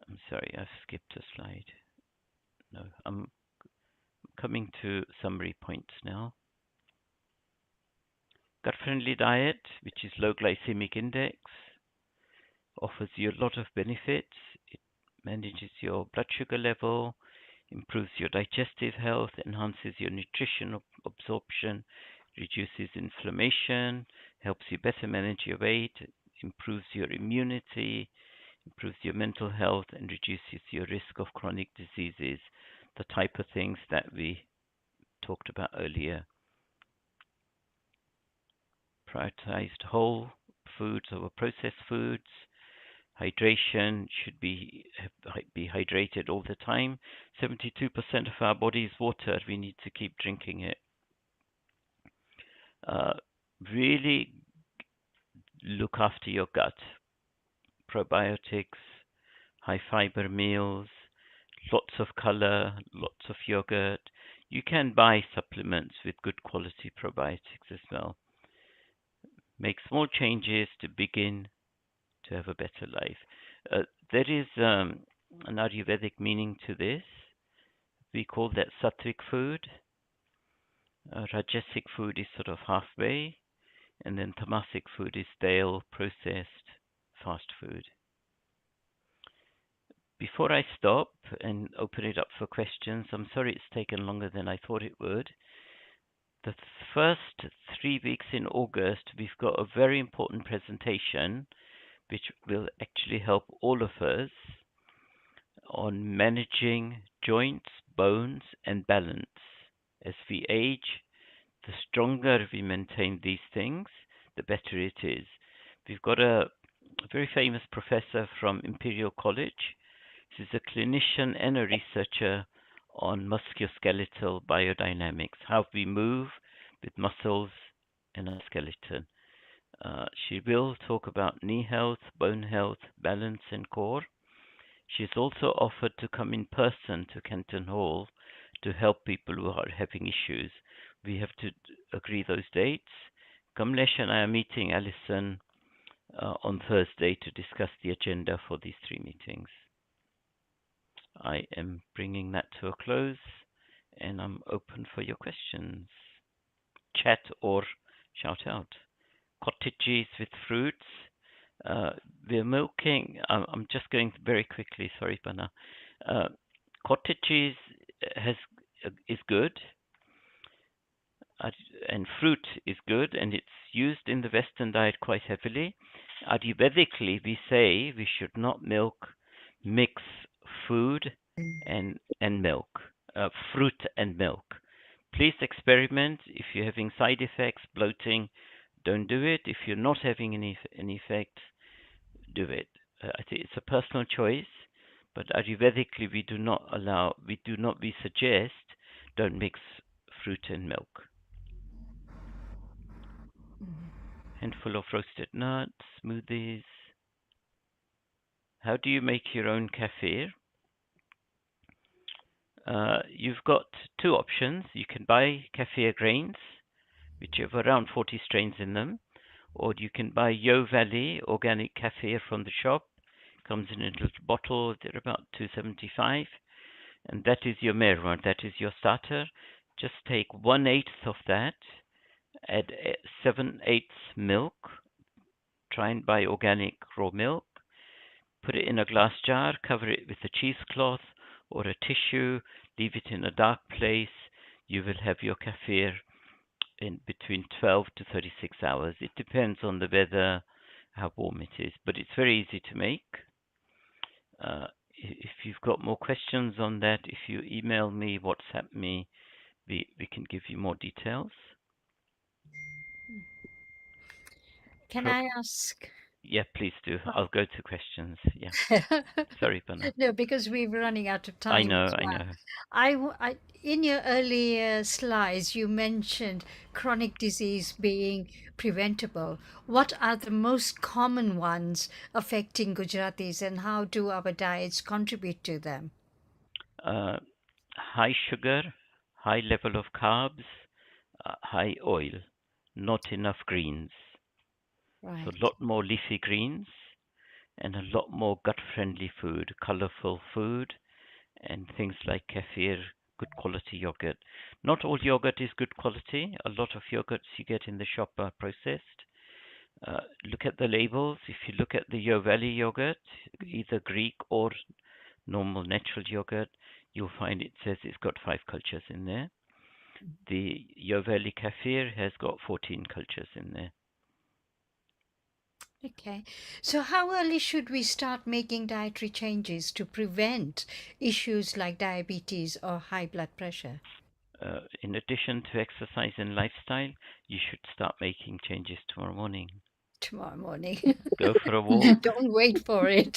I'm sorry, I've skipped a slide. No, I'm coming to summary points now. Gut-friendly diet, which is low glycemic index, offers you a lot of benefits. It manages your blood sugar level, improves your digestive health, enhances your nutrition absorption, reduces inflammation, helps you better manage your weight, improves your immunity, improves your mental health, and reduces your risk of chronic diseases, the type of things that we talked about earlier. Prioritized whole foods over processed foods. Hydration should be hydrated all the time. 72% of our body is water. We need to keep drinking it. Really look after your gut. Probiotics, high fiber meals, lots of color, lots of yogurt. You can buy supplements with good quality probiotics as well. Make small changes to begin to have a better life. There is an Ayurvedic meaning to this. We call that sattvic food. Rajasic food is sort of halfway, and then tamasic food is stale, processed, fast food. Before I stop and open it up for questions, I'm sorry it's taken longer than I thought it would. The first 3 weeks in August, we've got a very important presentation which will actually help all of us on managing joints, bones, and balance. As we age, the stronger we maintain these things, the better it is. We've got a very famous professor from Imperial College. He's a clinician and a researcher on musculoskeletal biodynamics, how we move with muscles and a skeleton. She will talk about knee health, bone health, balance, and core. She's also offered to come in person to Canton Hall to help people who are having issues. We have to agree those dates. Kamlesh and I are meeting Alison on Thursday to discuss the agenda for these 3 meetings. I am bringing that to a close, and I'm open for your questions. Chat or shout out. Cottages with fruits. We're milking. I'm just going very quickly. Sorry, Bana. Cottages is good, and fruit is good, and it's used in the Western diet quite heavily. Ayurvedically, we say we should not mix food and milk, fruit and milk. Please experiment. If you're having side effects, bloating, don't do it. If you're not having any effects, do it. I think it's a personal choice, but Ayurvedically we suggest don't mix fruit and milk. Handful of roasted nuts, smoothies. How do you make your own kefir? You've got two options. You can buy kefir grains, which have around 40 strains in them, or you can buy Yo Valley organic kefir from the shop. Comes in a little bottle. They're about $2.75, and that is your merwa. That is your starter. Just take 1/8 of that. Add 7/8 milk. Try and buy organic raw milk. Put it in a glass jar. Cover it with a cheesecloth or a tissue. Leave it in a dark place. You will have your kefir in between 12 to 36 hours. It depends on the weather, how warm it is, but it's very easy to make. If you've got more questions on that, if you email me, WhatsApp me, we can give you more details. Can I ask? Yeah, please do. I'll go to questions. Yeah. Sorry, Panna. No, because we're running out of time. I know, as well. I know. In your earlier slides, you mentioned chronic disease being preventable. What are the most common ones affecting Gujaratis, and how do our diets contribute to them? High sugar, high level of carbs, high oil, not enough greens. Right. So a lot more leafy greens and a lot more gut-friendly food, colorful food, and things like kefir, good quality yogurt. Not all yogurt is good quality. A lot of yogurts you get in the shop are processed. Look at the labels. If you look at the Yo Valley yogurt, either Greek or normal natural yogurt, you'll find it says it's got 5 cultures in there. The Yo Valley kefir has got 14 cultures in there. Okay. So, how early should we start making dietary changes to prevent issues like diabetes or high blood pressure? In addition to exercise and lifestyle, you should start making changes tomorrow morning. Tomorrow morning. Go for a walk. Don't wait for it.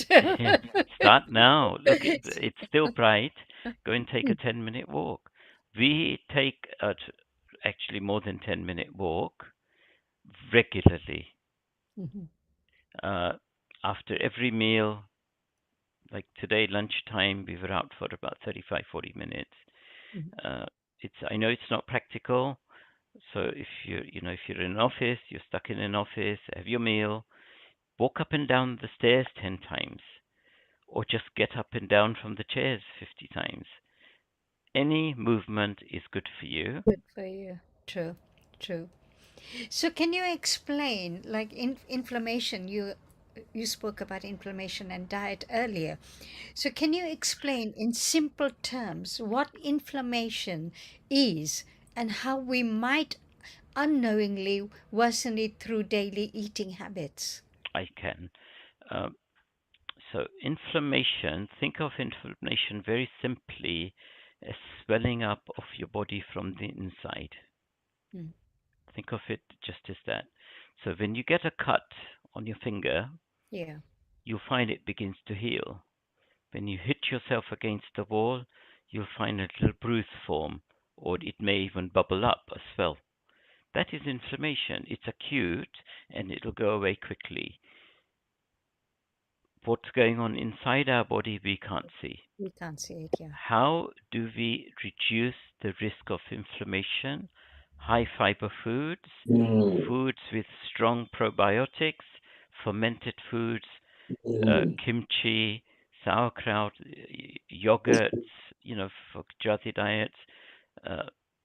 Start now. Look, it's still bright. Go and take a 10-minute walk. We take actually more than 10-minute walk regularly. Mhm. After every meal, like today lunchtime, we were out for about 35-40 minutes. I know it's not practical, so if you're in an office, you're stuck in an office, have your meal, walk up and down the stairs 10 times, or just get up and down from the chairs 50 times. Any movement is good for you. Good for you. True. True. So, can you explain, like inflammation? You spoke about inflammation and diet earlier. So, can you explain in simple terms what inflammation is and how we might unknowingly worsen it through daily eating habits? I can. So inflammation, think of inflammation very simply as swelling up of your body from the inside. Mm. Think of it just as that. So when you get a cut on your finger, Yeah. you'll find it begins to heal. When you hit yourself against the wall, you'll find a little bruise form, or it may even bubble up as well. That is inflammation. It's acute and it'll go away quickly. What's going on inside our body, we can't see. We can't see it, yeah. How do we reduce the risk of inflammation? High fiber foods, foods with strong probiotics, fermented foods, kimchi, sauerkraut, yogurts, for Gujarati diets,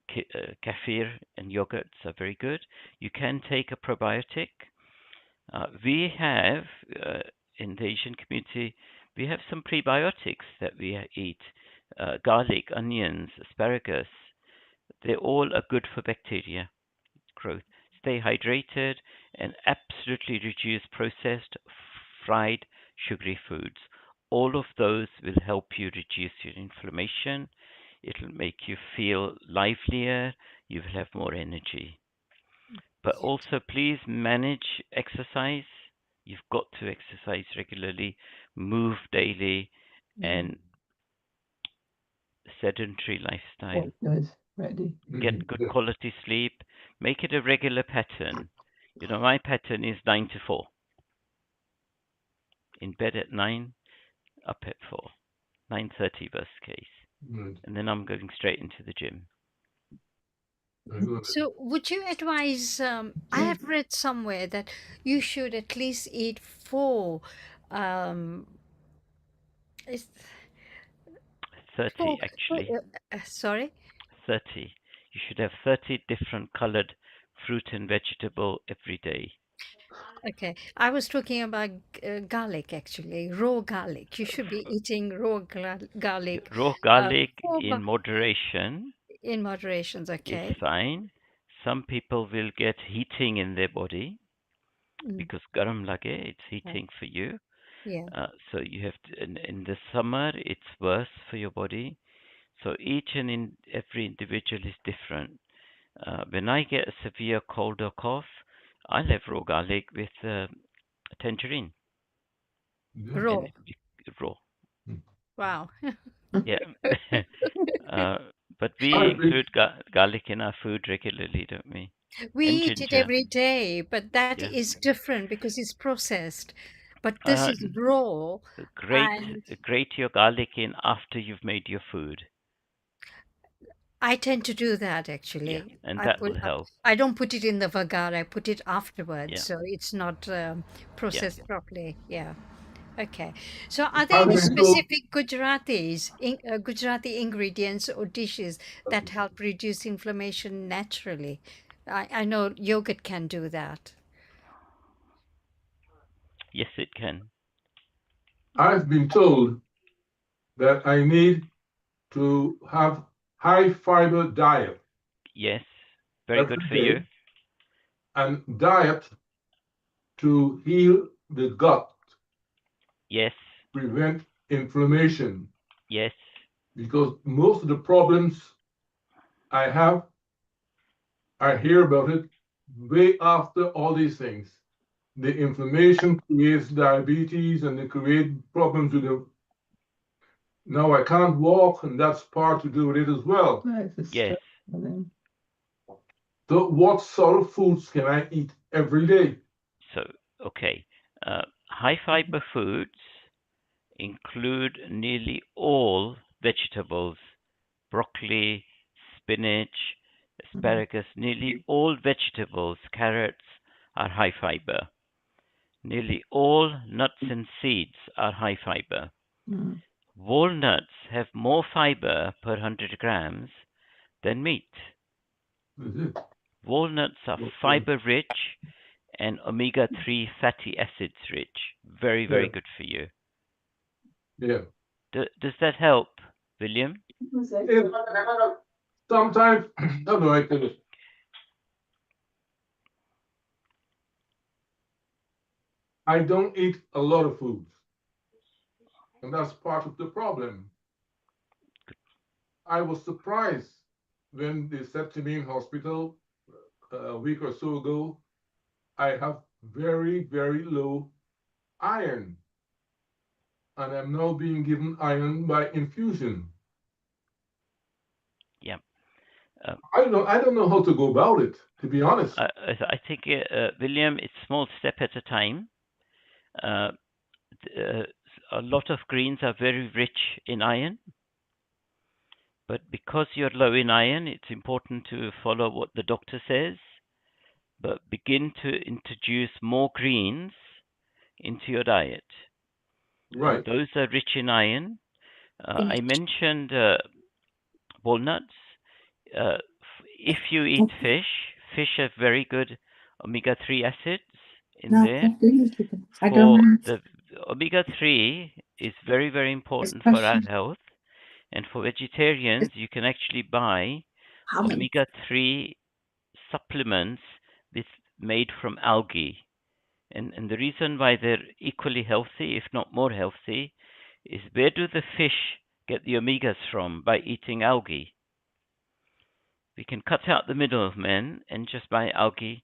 kefir and yogurts are very good. You can take a probiotic. We have, in the Asian community, we have some prebiotics that we eat. garlic, onions, asparagus, they all are good for bacteria growth. Stay hydrated and absolutely reduce processed, fried, sugary foods. All of those will help you reduce your inflammation. It'll make you feel livelier. You will have more energy. But also, please manage exercise. You've got to exercise regularly, move daily, and sedentary lifestyle. Good. Ready. Get good quality sleep. Make it a regular pattern. You know, my pattern is 9 to 4. In bed at 9, up at 4. 9:30 worst case. And then I'm going straight into the gym. So, would you advise? I have read somewhere that you should at least eat four. Um, is 30 actually. sorry. 30. You should have 30 different colored fruit and vegetable every day. Okay, I was talking about garlic actually, raw garlic. You should be eating raw garlic. Raw garlic Four in moderation in moderations. is Okay. fine. Some people will get heating in their body Mm, because garam lage, it's heating for you. yeah. So you have to, in the summer, it's worse for your body. So each and every individual is different. When I get a severe cold or cough, I'll have raw garlic with tangerine. Raw. And raw. Wow. Yeah. But we include garlic in our food regularly, don't we? We And eat it ginger. every day, but that Yeah. is different because it's processed. But this is raw, and Grate your garlic in after you've made your food. I tend to do that Yeah, actually. and that will help. I don't put it in the vagar, I put it afterwards, Yeah. so it's not processed properly. Yeah. Okay. So, are there I've any been told, specific Gujarati ingredients or dishes that help reduce inflammation naturally? I know yogurt can do that. Yes, it can. I've been told that I need to have high fiber diet Yes, very good every for you. day and diet to heal the gut, Yes, prevent inflammation. yes, Because most of the problems I have, I hear about it way after all these things. The inflammation creates diabetes and they create problems with the. Now I can't walk, and that's part to do with it as well. yes. So, what sort of foods can I eat every day? So, okay. High fiber foods include nearly all vegetables, broccoli, spinach, asparagus, nearly all vegetables, carrots are high fiber. Nearly all nuts and seeds are high fiber. Walnuts have more fiber per 100 grams than meat. Walnuts are fiber rich and omega 3 fatty acids rich. Very, very good for you. Yeah. Does that help, William? Sometimes, how do I tell it? I don't eat a lot of foods, and that's part of the problem. I was surprised when they said to me in hospital a week or so ago, I have very, very low iron, and I'm now being given iron by infusion. Yeah. I don't know how to go about it, to be honest. I think, William, it's small step at a time. A lot of greens are very rich in iron, but because you're low in iron, it's important to follow what the doctor says, but begin to introduce more greens into your diet. Right. Those are rich in iron. I mentioned walnuts. If you eat fish, fish have very good omega 3 acids in there. For the omega 3 is very, very important for our health. And for vegetarians, you can actually buy How many? omega-3 supplements made from algae. And the reason why they're equally healthy, if not more healthy, is where do the fish get the omegas from? By eating algae. We can cut out the middlemen and just buy algae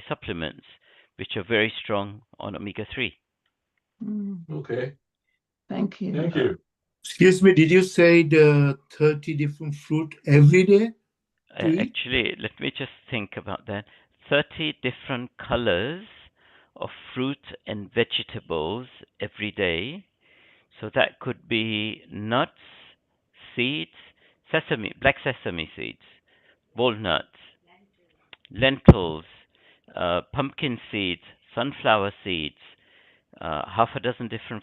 supplements, which are very strong on omega-3. Okay. Thank you. Thank you. Excuse me, did you say the 30 different fruit every day? Actually, let me just think about that. 30 different colors of fruit and vegetables every day. So that could be nuts, seeds, black sesame seeds, walnuts, lentils, pumpkin seeds, sunflower seeds, half a dozen different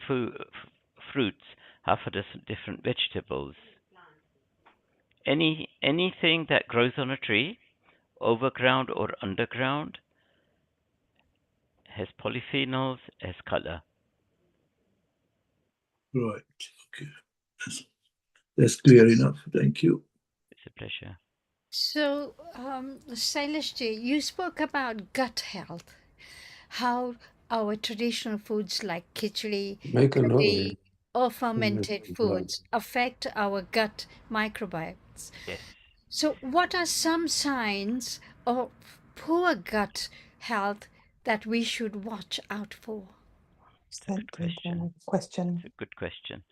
fruits, half a dozen different vegetables. Anything that grows on a tree, overground or underground, has polyphenols, has color. Right. Okay. That's clear enough. Thank you. It's a pleasure. So, Shailesh ji, you spoke about gut health, how our traditional foods like khichdi, Make a note. kadhi, or fermented foods affect our gut microbiomes. Yes. So, what are some signs of poor gut health that we should watch out for? It's a good question. Question. It's a good question.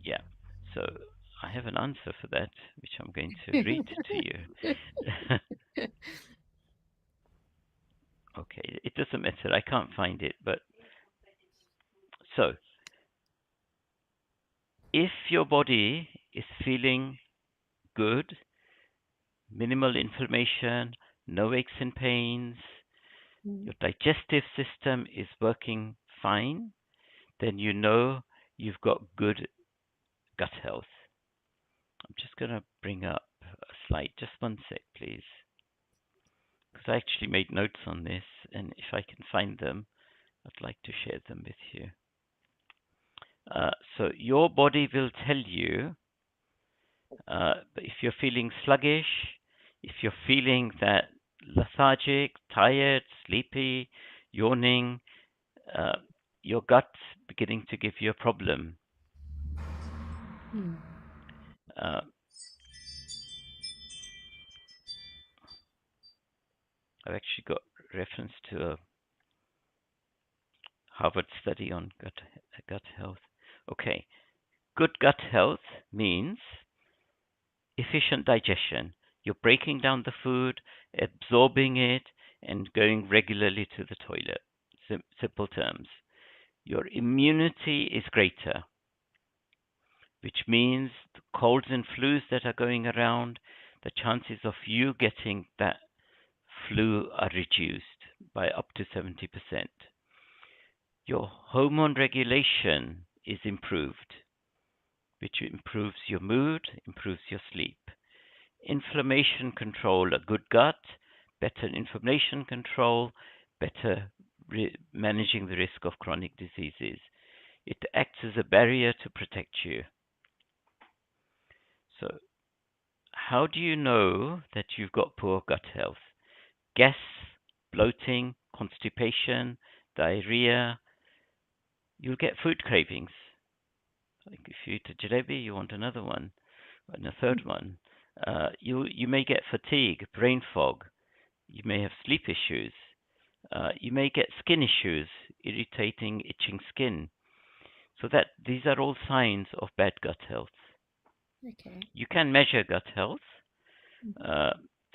Yeah. So I have an answer for that, which I'm going to read to you. Okay, it doesn't matter. I can't find it, but so if your body is feeling good, minimal inflammation, no aches and pains, your digestive system is working fine, then you know you've got good gut health. I'm just going to bring up a slide. Just one sec, please. Because I actually made notes on this, and if I can find them, I'd like to share them with you. So your body will tell you if you're feeling sluggish, if you're feeling that lethargic, tired, sleepy, yawning, your gut's beginning to give you a problem. I've actually got reference to a Harvard study on gut health. Okay, good gut health means efficient digestion. You're breaking down the food, absorbing it, and going regularly to the toilet. Simple terms. Your immunity is greater, which means the colds and flus that are going around, the chances of you getting that flu are reduced by up to 70%. Your hormone regulation is improved, which improves your mood, improves your sleep. Inflammation control, a good gut, better inflammation control, better managing the risk of chronic diseases. It acts as a barrier to protect you. So, how do you know that you've got poor gut health? Gas, bloating, constipation, diarrhea. You'll get food cravings. Like if you eat a jalebi, you want another one, and a third one. You may get fatigue, brain fog. You may have sleep issues. You may get skin issues, irritating, itching skin. So that these are all signs of bad gut health. Okay. You can measure gut health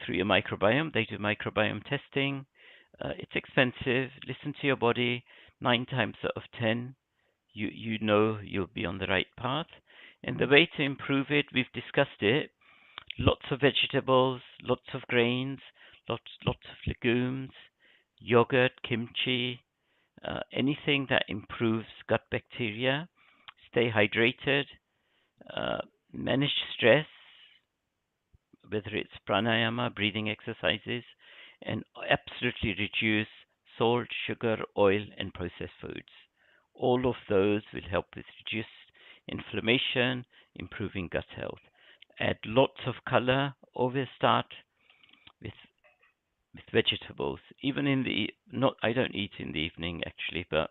through your microbiome. They do microbiome testing. It's expensive. Listen to your body. 9 times out of 10, you know you'll be on the right path. And the way to improve it, we've discussed it. Lots of vegetables, lots of grains, lots of legumes, yogurt, kimchi, anything that improves gut bacteria. Stay hydrated, manage stress, whether it's pranayama, breathing exercises, and absolutely reduce salt, sugar, oil, and processed foods. All of those will help with reduced inflammation, improving gut health. Add lots of color. Always start with vegetables. Even in the not, I don't eat in the evening actually, but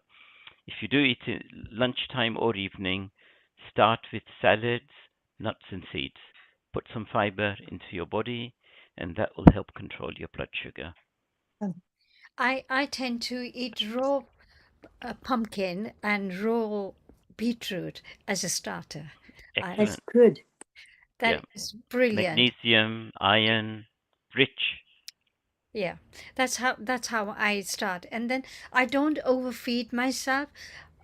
if you do eat at lunchtime or evening, start with salads, nuts and seeds. Put some fiber into your body, and that will help control your blood sugar. I tend to eat raw pumpkin and raw beetroot as a starter. That's Excellent. good. Yeah. That is brilliant. Magnesium, iron, rich. Yeah, that's how I start, and then I don't overfeed myself.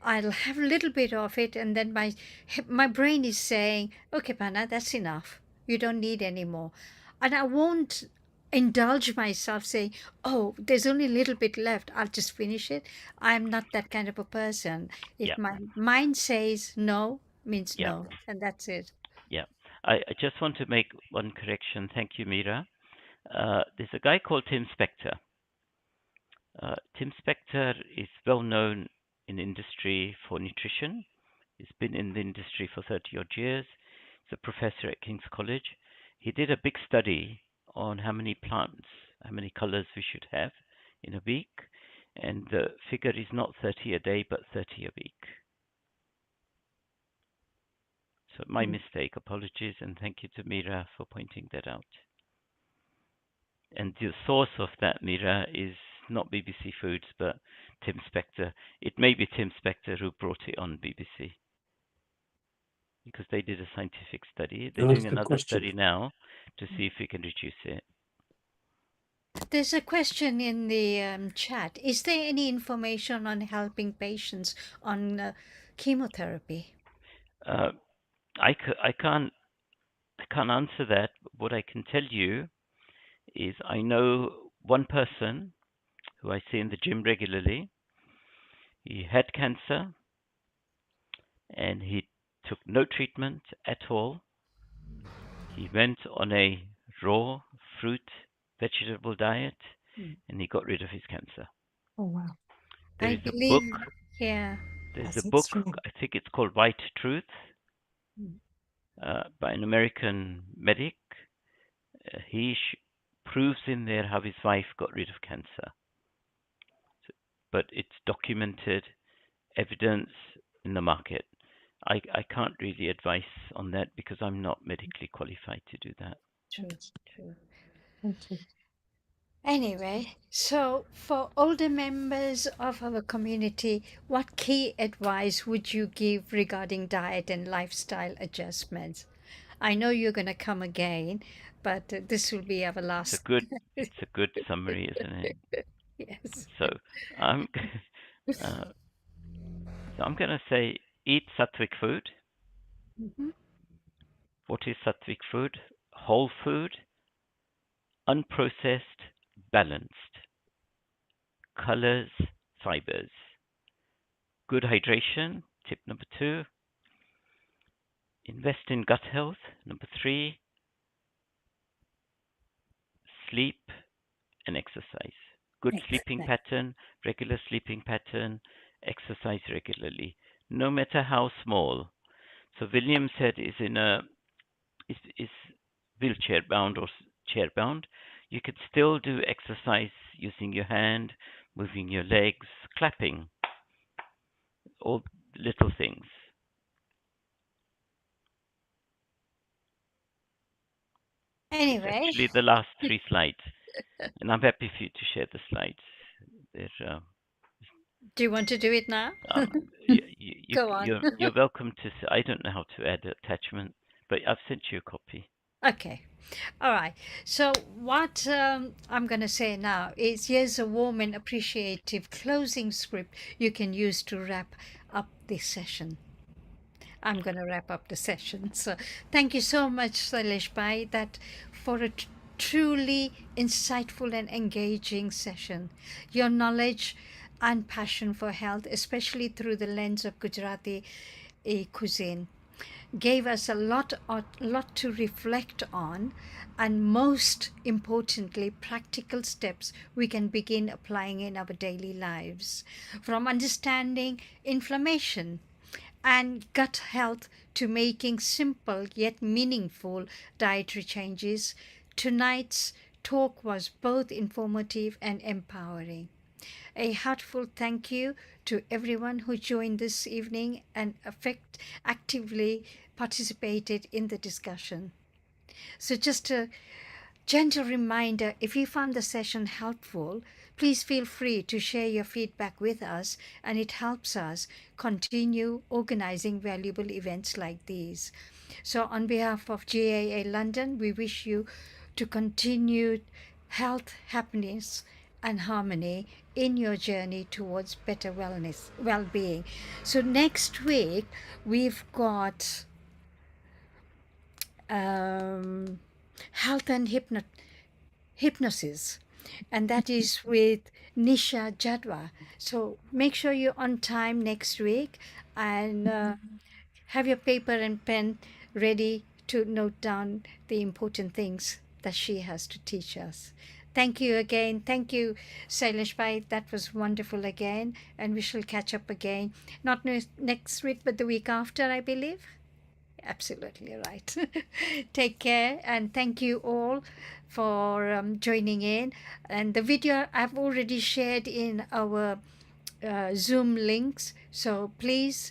I'll have a little bit of it, and then my brain is saying, "Okay, Panna, that's enough. You don't need any more," and I won't indulge myself saying, "Oh, there's only a little bit left. I'll just finish it." I'm not that kind of a person. If Yeah. my mind says no, means Yeah. no, and that's it. Yeah. I just want to make one correction. Thank you, Mira. There's a guy called Tim Spector. Tim Spector is well known in industry for nutrition. He's been in the industry for 30 odd years. He's a professor at King's College. He did a big study on how many plants, how many colors we should have in a week. And the figure is not 30 a day, but 30 a week. So my mistake, apologies, and thank you to Mira for pointing that out. And the source of that, Mira, is not BBC Foods, but Tim Spector. It may be Tim Spector who brought it on BBC because they did a scientific study. They're doing Ask the another question. study now to see if we can reduce it. There's a question in the chat. Is there any information on helping patients on chemotherapy? I can't answer that. What I can tell you is I know one person who I see in the gym regularly. He had cancer and he took no treatment at all. He went on a raw fruit vegetable diet and he got rid of his cancer. Oh, wow. There I is a believe, book. yeah. There's That's a book. extreme. I think it's called White Truth by an American medic. He proves in there how his wife got rid of cancer. But it's documented evidence in the market. I can't really advise on that because I'm not medically qualified to do that. True, true. Thank you. Anyway, so for older members of our community, what key advice would you give regarding diet and lifestyle adjustments? I know you're going to come again, but this will be our last. It's a good summary, isn't it? Yes. So I'm going to say eat sattvic food. Mhm. What is sattvic food? Whole food, unprocessed, balanced. Colors, fibers. Good hydration, tip number 2. Invest in gut health, number 3. Sleep and exercise. Good sleeping pattern, regular sleeping pattern, exercise regularly, no matter how small. So William said is wheelchair bound or chair bound. You could still do exercise using your hand, moving your legs, clapping, all little things. It's Anyway, actually the last 3 slides, and I'm happy for you to share the slides. They're, do you want to do it now? Go on. you're welcome to. I don't know how to add attachment, but I've sent you a copy. Okay. All right. So, what I'm going to say now is here's a warm and appreciative closing script you can use to wrap up this session. I'm going to wrap up the session. So, thank you so much, Shailesh Bhai, that for a truly insightful and engaging session. Your knowledge and passion for health, especially through the lens of Gujarati cuisine, gave us a lot to reflect on, and most importantly, practical steps we can begin applying in our daily lives. From understanding inflammation and gut health to making simple yet meaningful dietary changes, tonight's talk was both informative and empowering. A heartfelt thank you to everyone who joined this evening and actively participated in the discussion. So, just a gentle reminder, if you found the session helpful, please feel free to share your feedback with us, and it helps us continue organizing valuable events like these. So, on behalf of GAA London, we wish you to continue health, happiness, and harmony in your journey towards better well-being. So next week we've got health and hypnosis, and that is with Nisha Jadwa. So make sure you're on time next week, and have your paper and pen ready to note down the important things that she has to teach us. Thank you again. Thank you, Shailesh Bhai. That was wonderful again. And we shall catch up again. Not next week, but the week after, I believe. Absolutely right. Take care. And thank you all for joining in. And the video I've already shared in our Zoom links. So please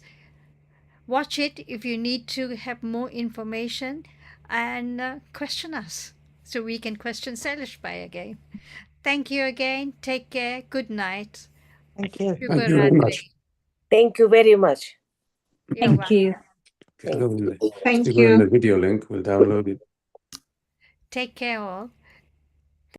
watch it if you need to have more information, and question us so we can question Shailesh Bhai again. Thank you again. Take care. Good night. Thank you. Thank you very much. Thank you very much. You're Thank welcome. you. Still go in Thank the you. video link. We'll download it. Take care all.